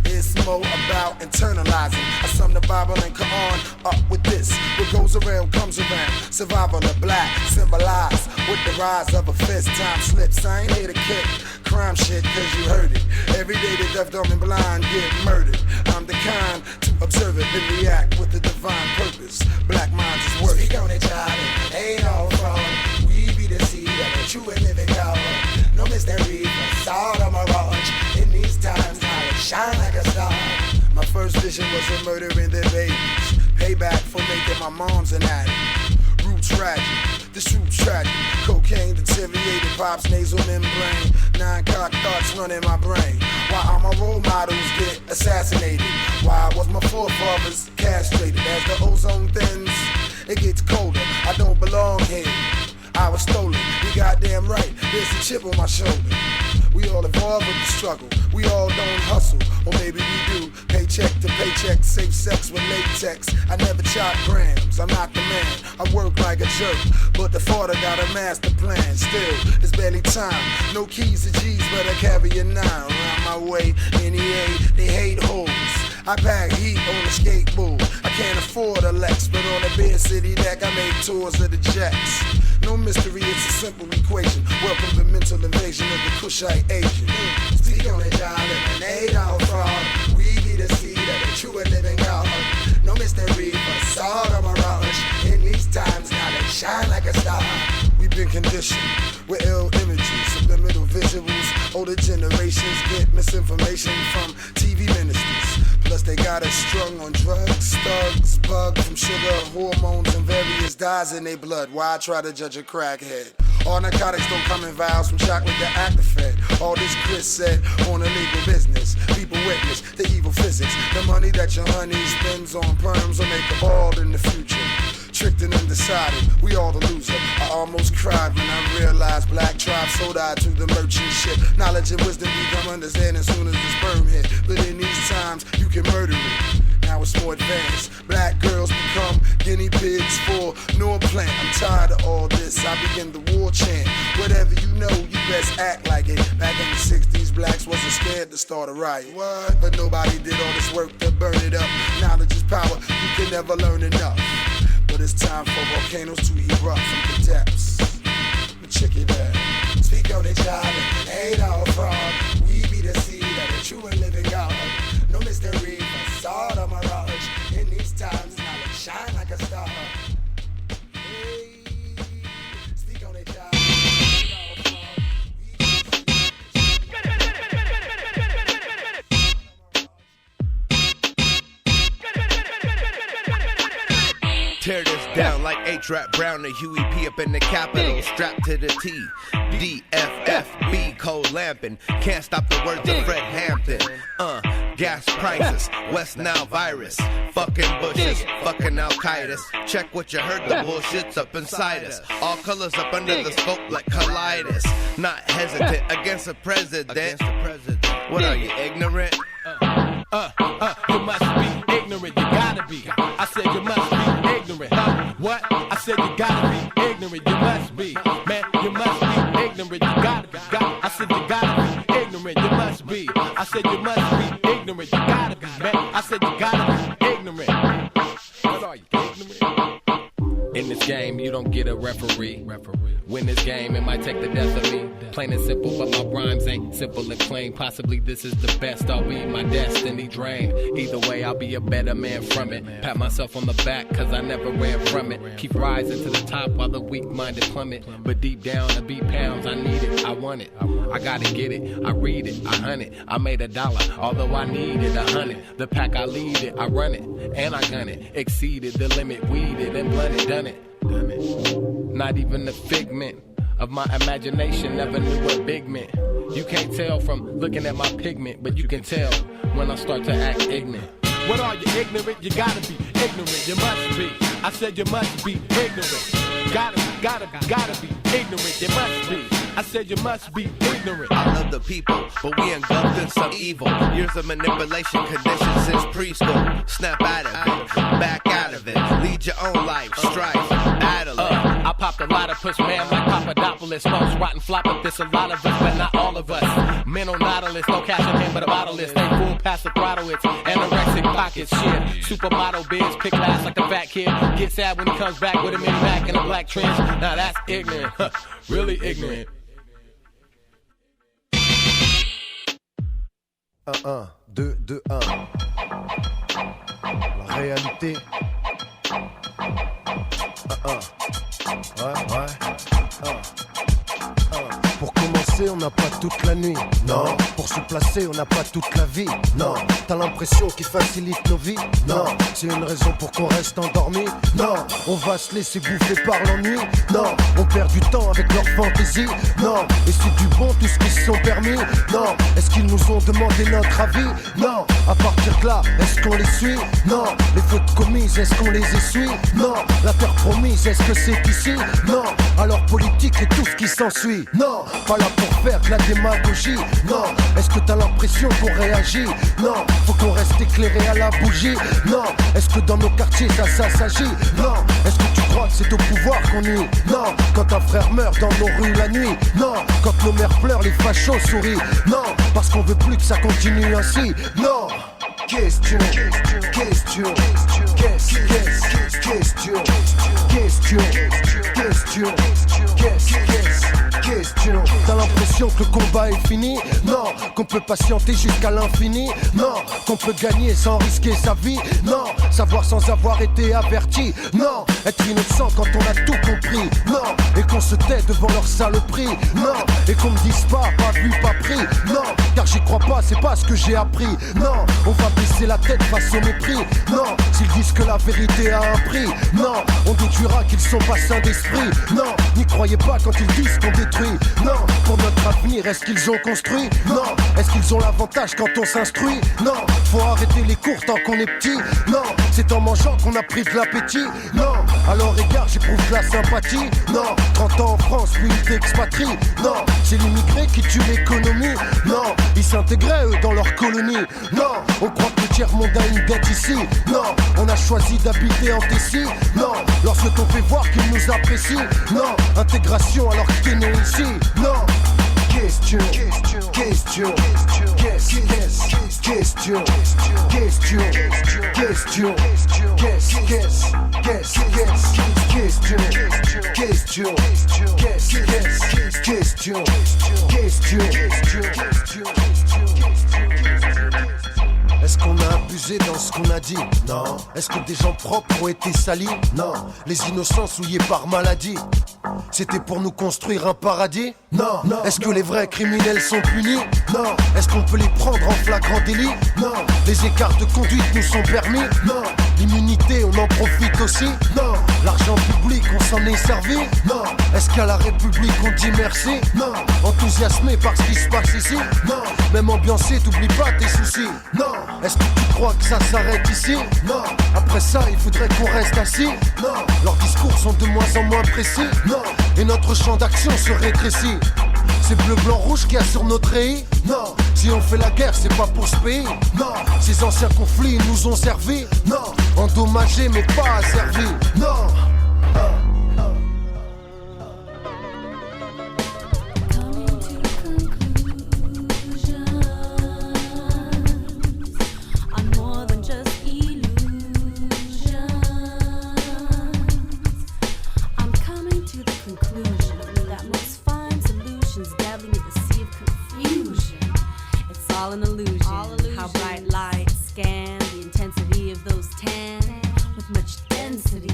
It's more about internalizing. I sum the Bible and Quran up with this. What goes around comes around. Survival of black symbolized with the rise of a fist. Time slips. I ain't here to kick crime shit cause you heard it. Every day the deaf, dumb, and blind get murdered. I'm the kind to observe it and react with the divine purpose. Black minds is work. Speak on it, child. Ain't all fraud. We be the seed of a true and living God. No mystery, facade or mirage. In these times, shine like a star. My first vision was of murdering their babies. Payback for making my mom's an addict. Root tragic, this root tragic. Cocaine deteriorated pops nasal membrane. 9 cock thoughts running my brain. Why all my role models get assassinated? Why was my forefathers castrated? As the ozone thins, it gets colder. I don't belong here. I was stolen. You goddamn right. There's a chip on my shoulder. We all evolve with the struggle. We all don't hustle, or maybe we do. Paycheck to paycheck, safe sex with latex. I never chop grams, I'm not the man. I work like a jerk, but the father got a master plan. Still, it's barely time. No keys to G's, but I carry a 9 around my way. NEA, they hate hoes. I pack heat on a skateboard. I can't afford a Lex, but on a big city deck, I make tours of the jets. No mystery, it's a simple equation. Welcome the mental invasion of the Kushite Asian. Speak on it, y'all, and ain't all fraud. We be the seed of the true and living God. No mystery, facade or mirage. In these times, now they shine like a star. We've been conditioned with ill images, subliminal visuals. Older generations get misinformation from TV ministers. Plus they got us strung on drugs, thugs, bugs from sugar, hormones, and various dyes in their blood. Why try to judge a crackhead? All narcotics don't come in vials from chocolate to Actifed. All this Chris said on illegal business. People witness the evil physics. The money that your honey spends on perms will make a ball in the future. Tricked and undecided, we all the loser. I almost cried when I realized black tribes sold out to the merchant ship. Knowledge and wisdom become understanding soon as the sperm hit. But in these times, you can murder it. Now it's more advanced. Black girls become guinea pigs for no plant. I'm tired of all this. I begin the war chant. Whatever you know, you best act like it. Back in the 60s, blacks wasn't scared to start a riot. What? But nobody did all this work to burn it up. Knowledge is power. You can never learn enough. But it's time for volcanoes to erupt from the depths. Check it out. Speak on it, child, and ain't all fraud. We be the seed of the true and living God. No mystery, facade or mirage. In these times, knowledge shine like a star. Hey, speak on it, child. H-Rap Brown and Huey P up in the Capitol, strapped to the T. DFFB, cold lamping. Can't stop the words of Fred Hampton. Gas prices, West Nile virus. Fucking bushes, fucking Al-Qaeda's. Check what you heard, the bullshit's up inside us. All colors up under the scope like colitis. Not hesitant against the president. What are you, ignorant? You must be ignorant, you gotta be. I said you must be ignorant, huh? What? I said you gotta be ignorant, you must be. Man, you must be ignorant, you gotta be. I said you gotta be ignorant, you must be. I said you must be ignorant, you gotta be. Man, I said you gotta be ignorant. What are you, ignorant? In this game, you don't get a referee. Win this game, it might take the death of me. Plain and simple, but my rhymes ain't simple and plain. Possibly this is the best, I'll be my destiny drained. Either way, I'll be a better man from it. Pat myself on the back, cause I never ran from it. Keep rising to the top while the weak-minded plummet. But deep down, the beat pounds, I need it, I want it. I gotta get it, I read it, I hunt it. I made $1, although I needed 100. The pack, I lead it, I run it, and I gun it. Exceeded the limit, weeded and blunted, done it. Not even a figment of my imagination, never knew what big meant. You can't tell from looking at my pigment, but you can tell when I start to act ignorant. What are you, ignorant? You gotta be ignorant, you must be. I said you must be ignorant. Gotta be ignorant, you must be. I said you must be ignorant. I love the people, but we engulfed in some evil. Years of manipulation conditions since preschool. Snap out of it, back out of it. Lead your own life, strife, battle it. I popped a lot of push, man, like Papadopoulos. Most rotten flop, but this a lot of us, but not all of us. Mental nautilus, no cash in hand, but a bottle list. They full past the throttle, it's anorexic pockets, shit. Supermodel biz, pick last like a fat kid. Get sad when he comes back with a mini Mac and a black trench. Now that's ignorant, really ignorant. 1, 2, 2, 1. La réalité. 1. Ouais. Pour commencer, on n'a pas toute la nuit. Non. Pour se placer, on n'a pas toute la vie. Non. T'as l'impression qu'il facilite nos vies. Non. C'est une raison pour qu'on reste endormi. Non. On va se laisser bouffer par l'ennui. Non. On perd du temps avec leur fantaisie. Non. Et c'est du bon tout ce qu'ils se sont permis. Non. Est-ce qu'ils nous ont demandé notre avis? Non. À partir de là, est-ce qu'on les suit? Non. Les fautes commises, est-ce qu'on les essuie? Non. La terre promise, est-ce que c'est ici? Non. Alors politique et tout ce qui s'ensuit. Non. Pas là pour faire de la démagogie. Non. Est-ce que t'as l'impression qu'on réagit? Non. Faut qu'on reste éclairé à la bougie. Non. Est-ce que dans nos quartiers ça s'agit? Non. Est-ce que tu crois que c'est au pouvoir qu'on nuit? Non. Quand un frère meurt dans nos rues la nuit. Non. Quand nos mères pleurent, les fachos sourient. Non. Parce qu'on veut plus que ça continue ainsi. Non. Question. T'as l'impression que le combat est fini? Non. Qu'on peut patienter jusqu'à l'infini? Non. Qu'on peut gagner sans risquer sa vie? Non. Savoir sans avoir été averti? Non. Être innocent quand on a tout compris? Non. Et qu'on se tait devant leur saloperie? Non. Et qu'on me dise pas vu, pas pris? Non. Car j'y crois pas, c'est pas ce que j'ai appris. Non. On va baisser la tête face au mépris? Non. S'ils disent que la vérité a un prix? Non. On déduira qu'ils sont pas sains d'esprit? Non. N'y croyez pas quand ils disent qu'on détruit? Non. Pour notre avenir, est-ce qu'ils ont construit? Non. Est-ce qu'ils ont l'avantage quand on s'instruit? Non. Faut arrêter les cours tant qu'on est petit? Non. C'est en mangeant qu'on a pris de l'appétit? Non. À leur égard, j'éprouve de la sympathie? Non. 30 ans en France, puis ils t'expatrient? Non. C'est l'immigré qui tue l'économie? Non. Ils s'intégraient eux dans leur colonie? Non. On croit que le tiers-monde a une dette ici? Non. On a choisi d'habiter en Tessie? Non. Lorsque t'on fait voir qu'ils nous apprécient? Non. Intégration alors que t'es né ici? Non. Question. Est-ce qu'on a abusé dans ce qu'on a dit? Non. Est-ce que des gens propres ont été salis? Non. Les innocents souillés par maladie? C'était pour nous construire un paradis? Non. Est-ce que les vrais criminels sont punis? Non. Est-ce qu'on peut les prendre en flagrant délit? Non. Les écarts de conduite nous sont permis? Non. L'immunité, on en profite aussi? Non. L'argent public, on s'en est servi? Non. Est-ce qu'à la République, on dit merci? Non. Enthousiasmé par ce qui se passe ici? Non. Même ambiancé, t'oublies pas tes soucis? Non. Est-ce que tu crois que ça s'arrête ici? Non. Après ça, il faudrait qu'on reste assis? Non. Leurs discours sont de moins en moins précis? Non. Et notre champ d'action se rétrécit? C'est bleu, blanc, rouge qu'il y a sur notre pays? Non. Si on fait la guerre, c'est pas pour ce pays? Non. Ces anciens conflits nous ont servi? Non. Endommagés mais pas asservis? Non. All an illusion. How bright lights scan the intensity of those tan with much density,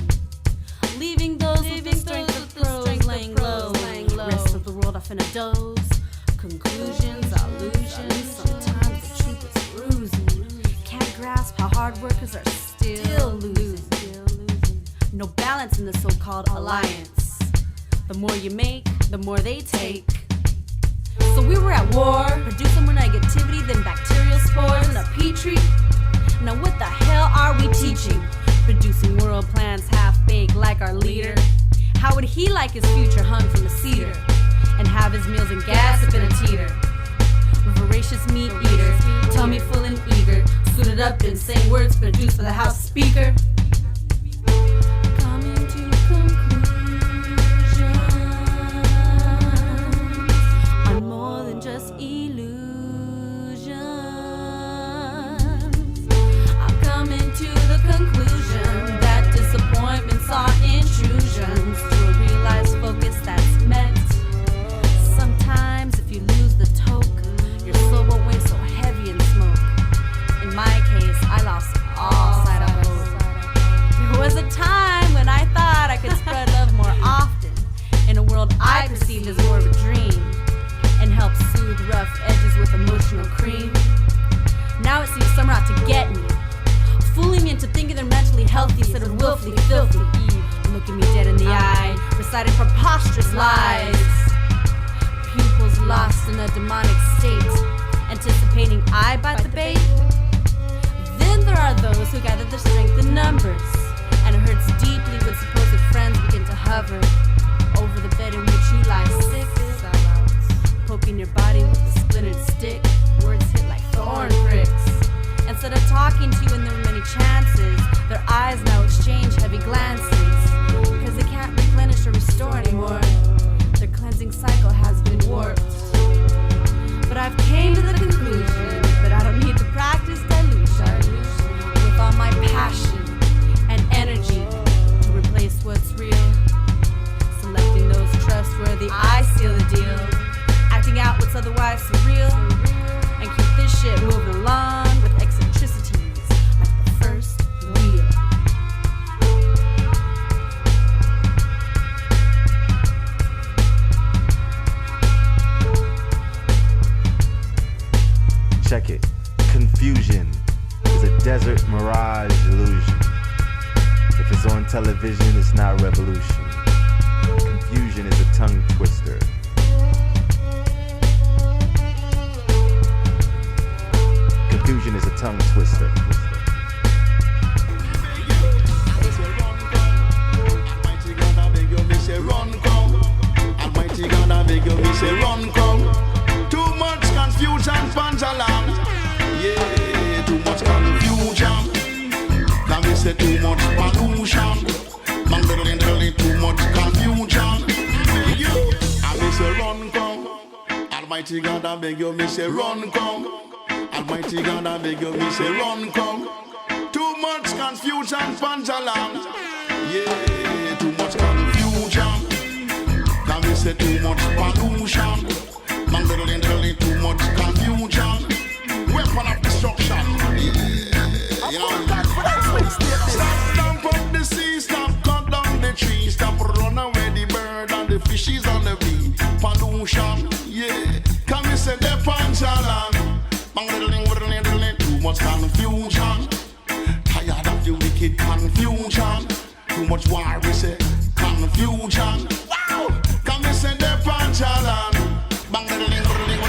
leaving those with the strength of prose laying low. Rest of the world off in a doze. Conclusions, illusions. Sometimes the truth is bruising. Can't grasp how hard workers are still losing. No balance in the so-called alliance. The more you make, the more they take. So we were at war, producing more negativity than bacterial spores in a petri. Now what the hell are we teaching? Producing world plans half-baked like our leader. How would he like his future hung from a cedar? And have his meals and gas up in a teeter? Voracious meat eater, tummy full and eager, suited up in same words produced for the House Speaker. Just illusions. I'm coming to the conclusion that disappointments are intrusions to a realized focus that's meant. Sometimes if you lose the toke, your soul won't weigh so heavy in smoke. In my case, I lost all sight of hope. There was a time when I thought I could spread love more often in a world I perceived as more of a dream, and help soothe rough edges with emotional cream. Now it seems some are out to get me, fooling me into thinking they're mentally healthy instead of willfully filthy. Looking me dead in the eye, reciting preposterous lies. Pupils lost in a demonic state, anticipating I bite the bait. Then there are those who gather their strength in numbers, and it hurts deeply when supposed friends begin to hover over the bed in which you lie sick, poking your body with a splintered stick. Words hit like thorn pricks. Instead of talking to you when there were many chances, their eyes now exchange heavy glances, because they can't replenish or restore anymore. Their cleansing cycle has been warped. But I've came to the conclusion that I don't need to practice dilution with all my passion and energy to replace what's real. Selecting those trustworthy, I seal the deal. Acting out what's otherwise surreal, and keep this shit moving along with eccentricities like the first wheel. Check it. Confusion is a desert mirage illusion. If it's on television, it's not revolution. Confusion is a tongue twister. Confusion is a tongue twister. Almighty God, I beg you, me say run come. Too much confusion, punch alarm. Yeah, too much confusion. Can we say too much pollution? Man, too much confusion. I me say run come. Almighty God, I beg you, me say run come. Almighty God, I beg you, me say run come. Too much confusion, punch alarm. Yeah, too much confusion. Can we say too much pollution? Man, too much confusion. Weapon of destruction. Yeah, you know. Stop dump up the sea, stop cut down the tree, stop run away the bird and the fishes on the bee. Pollution, yeah. Can we say the punch alarm? Too much confusion. Tired of the wicked much war, we say confusion. Wow, come and send the panchalan. Bang, ding, ding, ding, ding.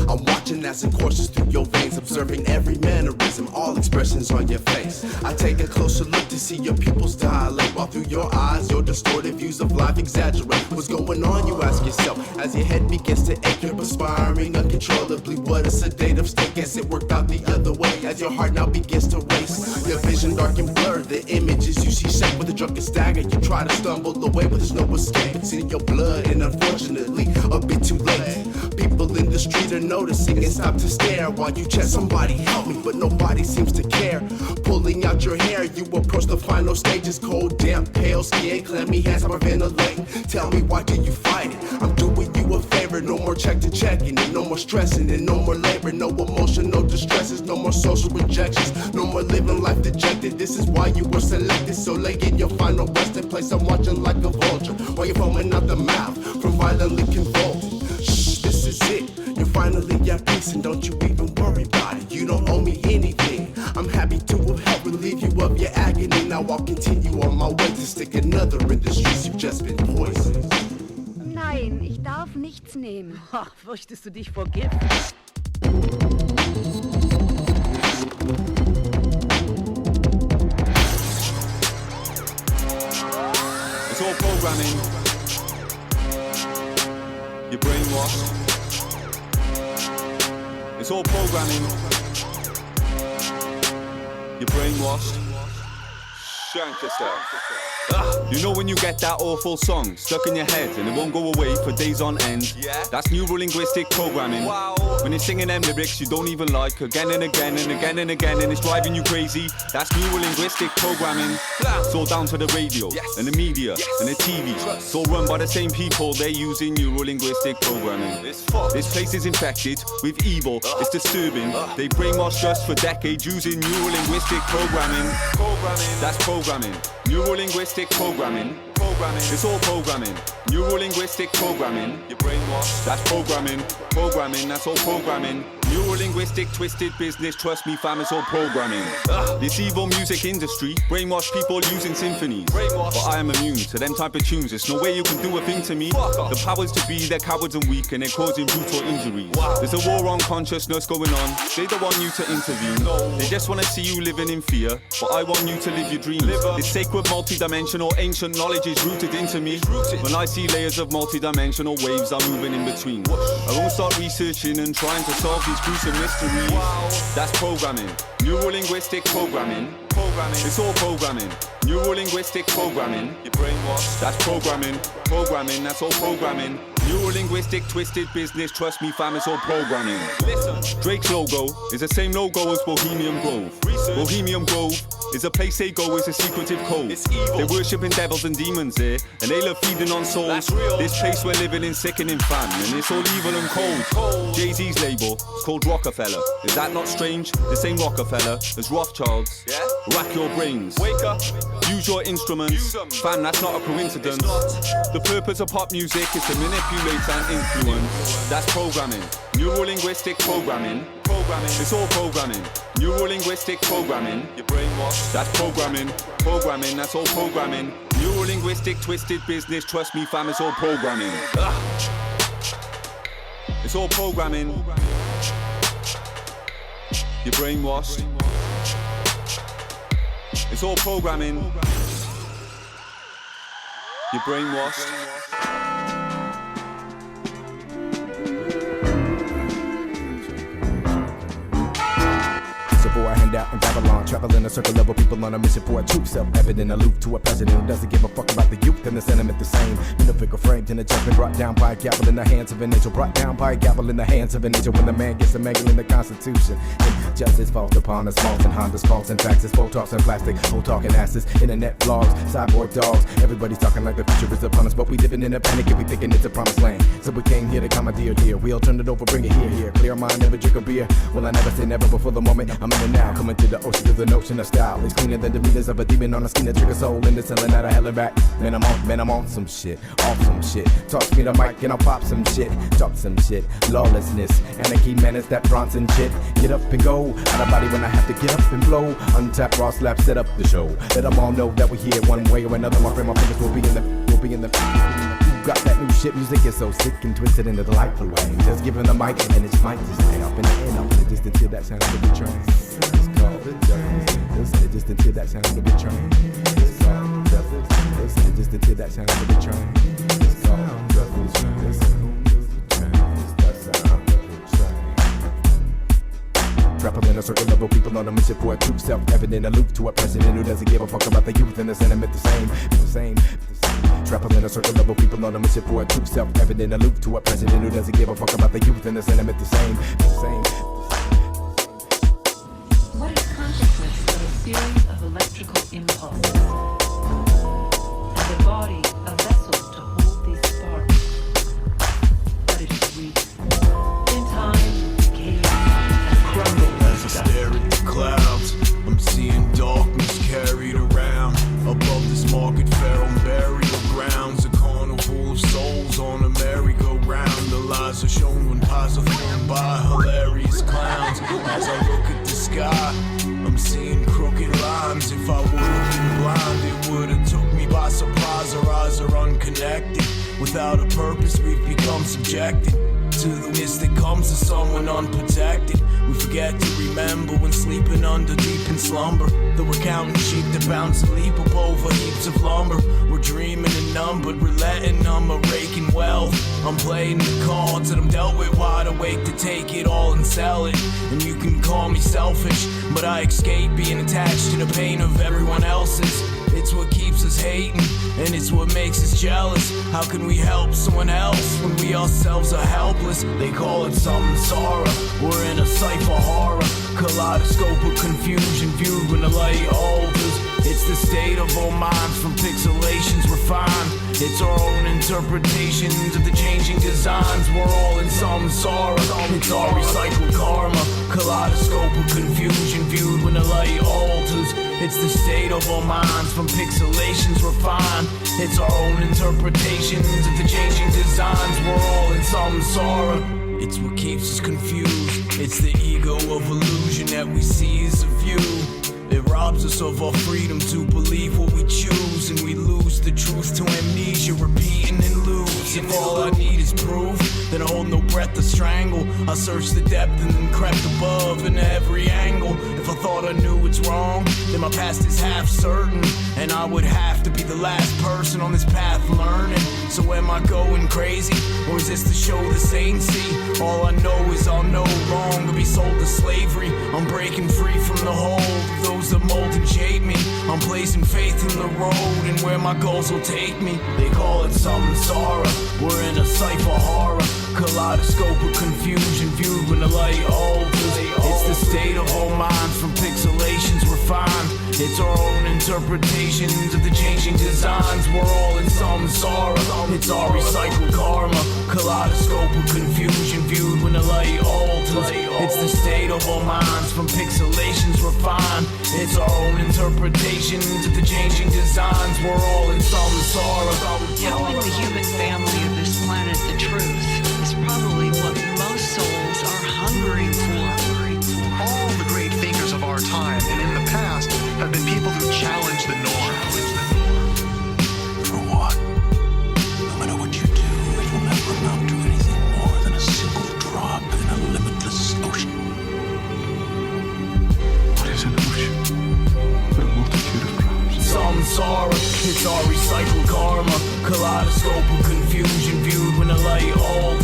I'm watching as it courses through your veins, observing every mannerism, all expressions on your face. I take a closer look to see your pupils dilate, while through your eyes, your distorted views of life exaggerate. What's going on, you ask yourself, as your head begins to ache, you're perspiring uncontrollably. What a sedative state, guess it worked out the other way, as your heart now begins to race. Your vision dark and blurred, the images you see shake with a drunken stagger. You try to stumble away, but there's no escape. It's in your blood, and unfortunately, a bit too late. People in the street are noticing and stop to stare while you chant, somebody help me, but nobody seems to care. Pulling out your hair, you approach the final stages. Cold, damp, pale skin, clammy hands, hyperventilate. Tell me, why do you fight it? I'm doing you a favor. No more check to checking, and no more stressing, and no more labor, no emotional distresses, no more social rejections, no more living life dejected. This is why you were selected, so lay in your final resting place. I'm watching like a vulture while you're foaming out the mouth from violently convulsing. This is it, you're finally at peace, and don't you even worry about it. You don't owe me anything. I'm happy to have helped relieve you of your agony. Now I'll continue on my way to stick another in the streets. You've just been poisoned. Nein, ich darf nichts nehmen. Oh, fürchtest du dich vor Gift? It's all programming. You're brainwashed. It's all programming. You're brainwashed. Shank yourself. You know when you get that awful song stuck in your head and it won't go away for days on end? Yeah. That's neurolinguistic programming. Wow. When you're singing them lyrics you don't even like again and again and again and again, and it's driving you crazy. That's neurolinguistic programming. It's all down to the radio and the media and the TV. It's all run by the same people. They're using neurolinguistic programming. This place is infected with evil. It's disturbing. They brainwashed us for decades using neurolinguistic programming. That's programming. Neurolinguistic programming. It's all programming. Neurolinguistic programming. You're brainwashed. That's programming. That's all programming. Neurolinguistic twisted business, trust me fam, it's all programming. This evil music industry brainwash people using symphonies. But I am immune to them type of tunes. There's no way you can do a thing to me. The powers to be, they're cowards and weak, and they're causing brutal injuries. There's a war on consciousness going on. They don't want you to intervene. They just want to see you living in fear, but I want you to live your dreams. This sacred multidimensional ancient knowledge is rooted into me. When I see layers of multidimensional waves, I'm moving in between. I won't start researching and trying to solve these gruesome mysteries. That's programming. Neurolinguistic programming. It's all programming. Neurolinguistic programming. You're brainwashed. That's programming. That's all programming. Neurolinguistic twisted business, trust me fam, it's all programming. Listen, Drake's logo is the same logo as Bohemian Grove. Bohemian Grove is a place they go, it's a secretive code. They're worshipping devils and demons there, and they love feeding on souls. This place we're living in sickening fam, and it's all evil and cold. Jay-Z's label is called Rockefeller. Is that not strange? The same Rockefeller as Rothschilds. Rack your brains. Wake up. Use your instruments. Fam, that's not a coincidence. The purpose of pop music is to manipulate and influence. That's programming. Neurolinguistic programming. It's all programming. Neurolinguistic programming. You're brainwashed. That's programming. That's all programming. Neurolinguistic twisted business, trust me fam, it's all programming. It's all programming. You're brainwashed. It's all programming. You're brainwashed. Boy, I hand out in Babylon, travel in a circle of people on a mission for a truth, self-evident, aloof to a president who doesn't give a fuck about the youth, and the sentiment the same. In the figure framed in a judgment brought down by a gavel in the hands of an angel, brought down by a gavel in the hands of an angel. When the man gets a mangle in the Constitution, and justice falls upon us, false and Hondas, false and taxes, Botox and plastic, old talking asses, internet vlogs, cyborg dogs. Everybody's talking like the future is upon us, but we living in a panic and we thinking it's a promised land. So we came here to commandeer, dear. We'll turn it over, bring it here. Clear mind, never drink a beer. Well, I never say never before the moment. I'm in the now. Swimming to the ocean to the notion of style. It's cleaner than the meters of a demon on a skin that trigger soul in the ceiling out of hell and back. Man, I'm on some shit, off some shit. Toss me the mic and I'll pop some shit, drop some shit. Lawlessness, anarchy, menace, that Bronson shit. Get up and go, out of body when I have to get up and blow. Untap, raw slap, set up the show. Let them all know that we're here one way or another. My friend, my fingers will be in the got that new shit music is so sick and twisted in the delightful way. Just giving the mic and it's mic to stay up in the end up in the distance till that sound of the train. It's called the devil. Listen to just until that sound of the train. It's called the devil. Listen to just until that sound of the train. It's called the devil. Listen to the train. It's that sound of the train. Trap them in a circle of people on a mission for a true self-evident aloof to a president who doesn't give a fuck about the youth and the sentiment the same. Trap them in a circle of people on a mission for a true self-evident aloof to a president who doesn't give a fuck about the youth and the sentiment the same. What is consequence of a series of electrical impulses? And the body a vessel to hold these sparks. But it is weak. In time, decaying and crumble. As I stare at the clouds, I'm seeing darkness carried around. Above this market fair on burial grounds, a carnival of souls on a merry-go-round. The lies are shown when pies are thrown by hilarious clowns. As I look at the sky, I'm seeing crooked lines. If I would've been blind, it would've took me by surprise. Our eyes are unconnected. Without a purpose, we've become subjected to the mist that comes to someone unprotected. We forget to remember when sleeping under deep in slumber that we're counting sheep that bounce and leap up over heaps of lumber. We're dreaming and numbered, we're letting them a raking wealth. I'm playing the cards that I'm dealt with, wide awake to take it all and sell it. And you can call me selfish, but I escape being attached to the pain of everyone else's. It's what keeps us hating, and it's what makes us jealous. How can we help someone else when we ourselves are helpless? They call it samsara. We're in a cipher horror, kaleidoscope of confusion viewed when the light alters. It's the state of our minds from pixelations refined. It's our own interpretations of the changing designs. We're all in samsara. It's our recycled karma, kaleidoscope of confusion viewed when the light alters. It's the state of our minds from pixelations refined. It's our own interpretations of the changing designs. We're all in samsara. It's what keeps us confused. It's the ego of illusion that we see as a view. It robs us of our freedom to believe what we choose, and we lose the truth to amnesia, repeating and lose. If all I need is proof, then I hold no breath to strangle. I search the depth and then crept above in every angle. If I thought I knew what's wrong, then my past is half certain, and I would have to be the last person on this path learning. So am I going crazy, or is this to show the saints see? All I know is I'll no longer be sold to slavery. I'm breaking free from the hold of those that mold and shape me. I'm placing faith in the road and where my goals will take me. They call it samsara. We're in a cipher horror, kaleidoscope of confusion viewed when the light alters. It's the state of our minds from pixelations refined. It's our own interpretations of the changing designs. We're all in samsara. It's our recycled karma, kaleidoscope of confusion viewed when the light alters. It's the state of our minds from pixelations refined. It's our own interpretations of the changing designs. We're all in samsara. Telling the human family of this planet the truth is probably what most souls are hungering for. All the great thinkers of our time and in the past have been people who challenge the norm. For what? No matter what you do, it will never amount to anything more than a single drop in a limitless ocean. What is an ocean? But a multitude of drops. Samsara, it's our recycled karma, kaleidoscope of confusion viewed when the light alters.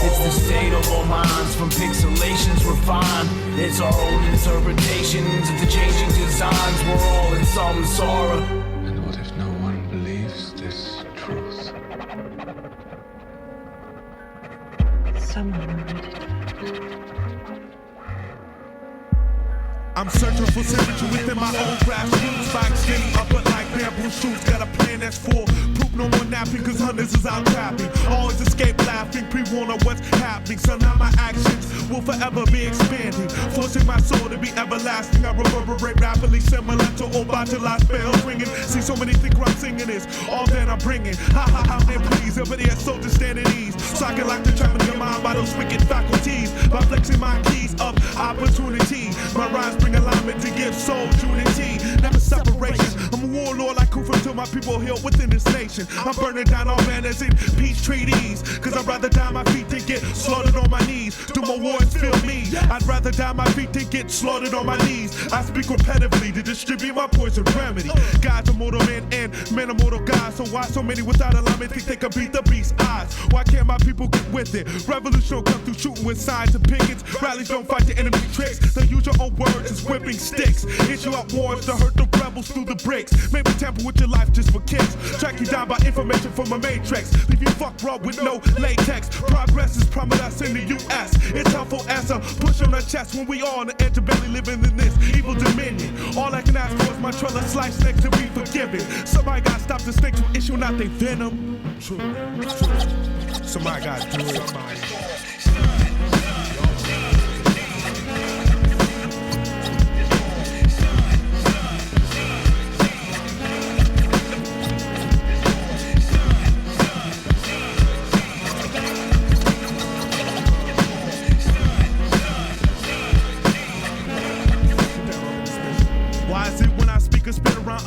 It's the state of our minds from pixelations refined. It's our own interpretations of the changing designs. We're all in samsara. And what if no one believes this truth? Someone will read it. I'm searching for symmetry within my own rap shoes. Spikes getting up but like bamboo shoots. Got a plan that's for proof no more napping, cause hunters is out trapping. Always escape laughing, pre-warn of what's happening. So now my actions will forever be expanding, forcing my soul to be everlasting. I reverberate rapidly, similar to Obatala's bells ringing. See, so many think I'm singing is all that I'm bringing. Ha ha ha, man, please, everybody has soul to stand at ease. So I can lock the trap in your mind by those wicked faculties. By flexing my keys of opportunity. My rhymes bring alignment to give soul unity. Never separation. I'm a warlord like Kufa till my people heal within this nation. I'm burning down all manners and peace treaties. Cause I'd rather die my feet than get slaughtered on my knees. Do my words feel me? I'd rather die my feet than get slaughtered on my knees. I speak repetitively to distribute my poison remedy. God's a mortal man and men are mortal gods. So why so many without alignment think they can beat the beast's odds? Why can't my people get with it? Revolution don't come through shooting with signs and pickets. Rallies don't fight the enemy tricks. They use your own words as whipping sticks. Issue out wars to hurt the rebels through the bricks. Maybe tamper with your life just for kicks. Track you down by information from a matrix. Leave you fucked raw with no latex. Progress is promised us in the US. It's helpful as a push on our chest when we all on the edge of belly living in this evil dominion. All I can ask for is my trailer slice next to be forgiven. Somebody gotta stop the snakes from issuing out their venom. True. Somebody gotta do it.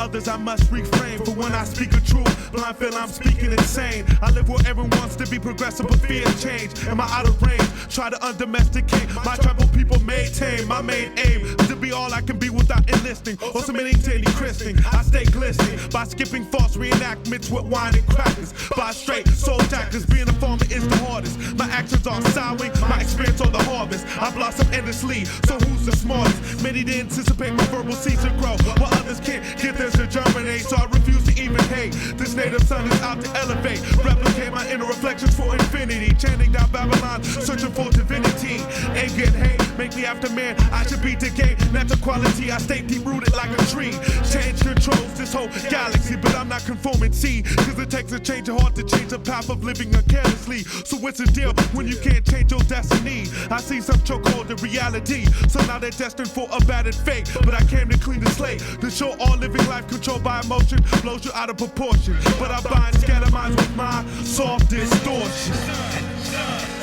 Others I must refrain, for when I speak a truth, blind feel I'm speaking insane. I live where everyone wants to be progressive but fears change. Am I out of range? Try to undomesticate my tribal people maintain. My main aim is to be all I can be without enlisting or submitting to any christening. I stay glistening by skipping false reenactments with wine and crackers. By straight soul jackers, being a farmer is the hardest. My actions are sowing, my experience on the harvest. I blossom endlessly, so who's the smartest? Many didn't anticipate my verbal seeds to grow, while others can't get theirs to germinate. So I refuse to even hate. This native sun is out to elevate, replicate my inner reflections for infinity. Chanting down Babylon, searching for divinity. Ain't get hate, make me after man. I should be to gain natural quality. I stay deep rooted like a tree. Change controls this whole galaxy, but I'm not conforming. See, cause it takes a change of heart to change the path of living carelessly. So what's the deal when you can't change your destiny? I see some chokehold in reality, so now they're destined for a battered fate. But I came to clean the slate, to show all living life controlled by emotion blows you out of proportion. But I bind scatter minds with my soft distortion.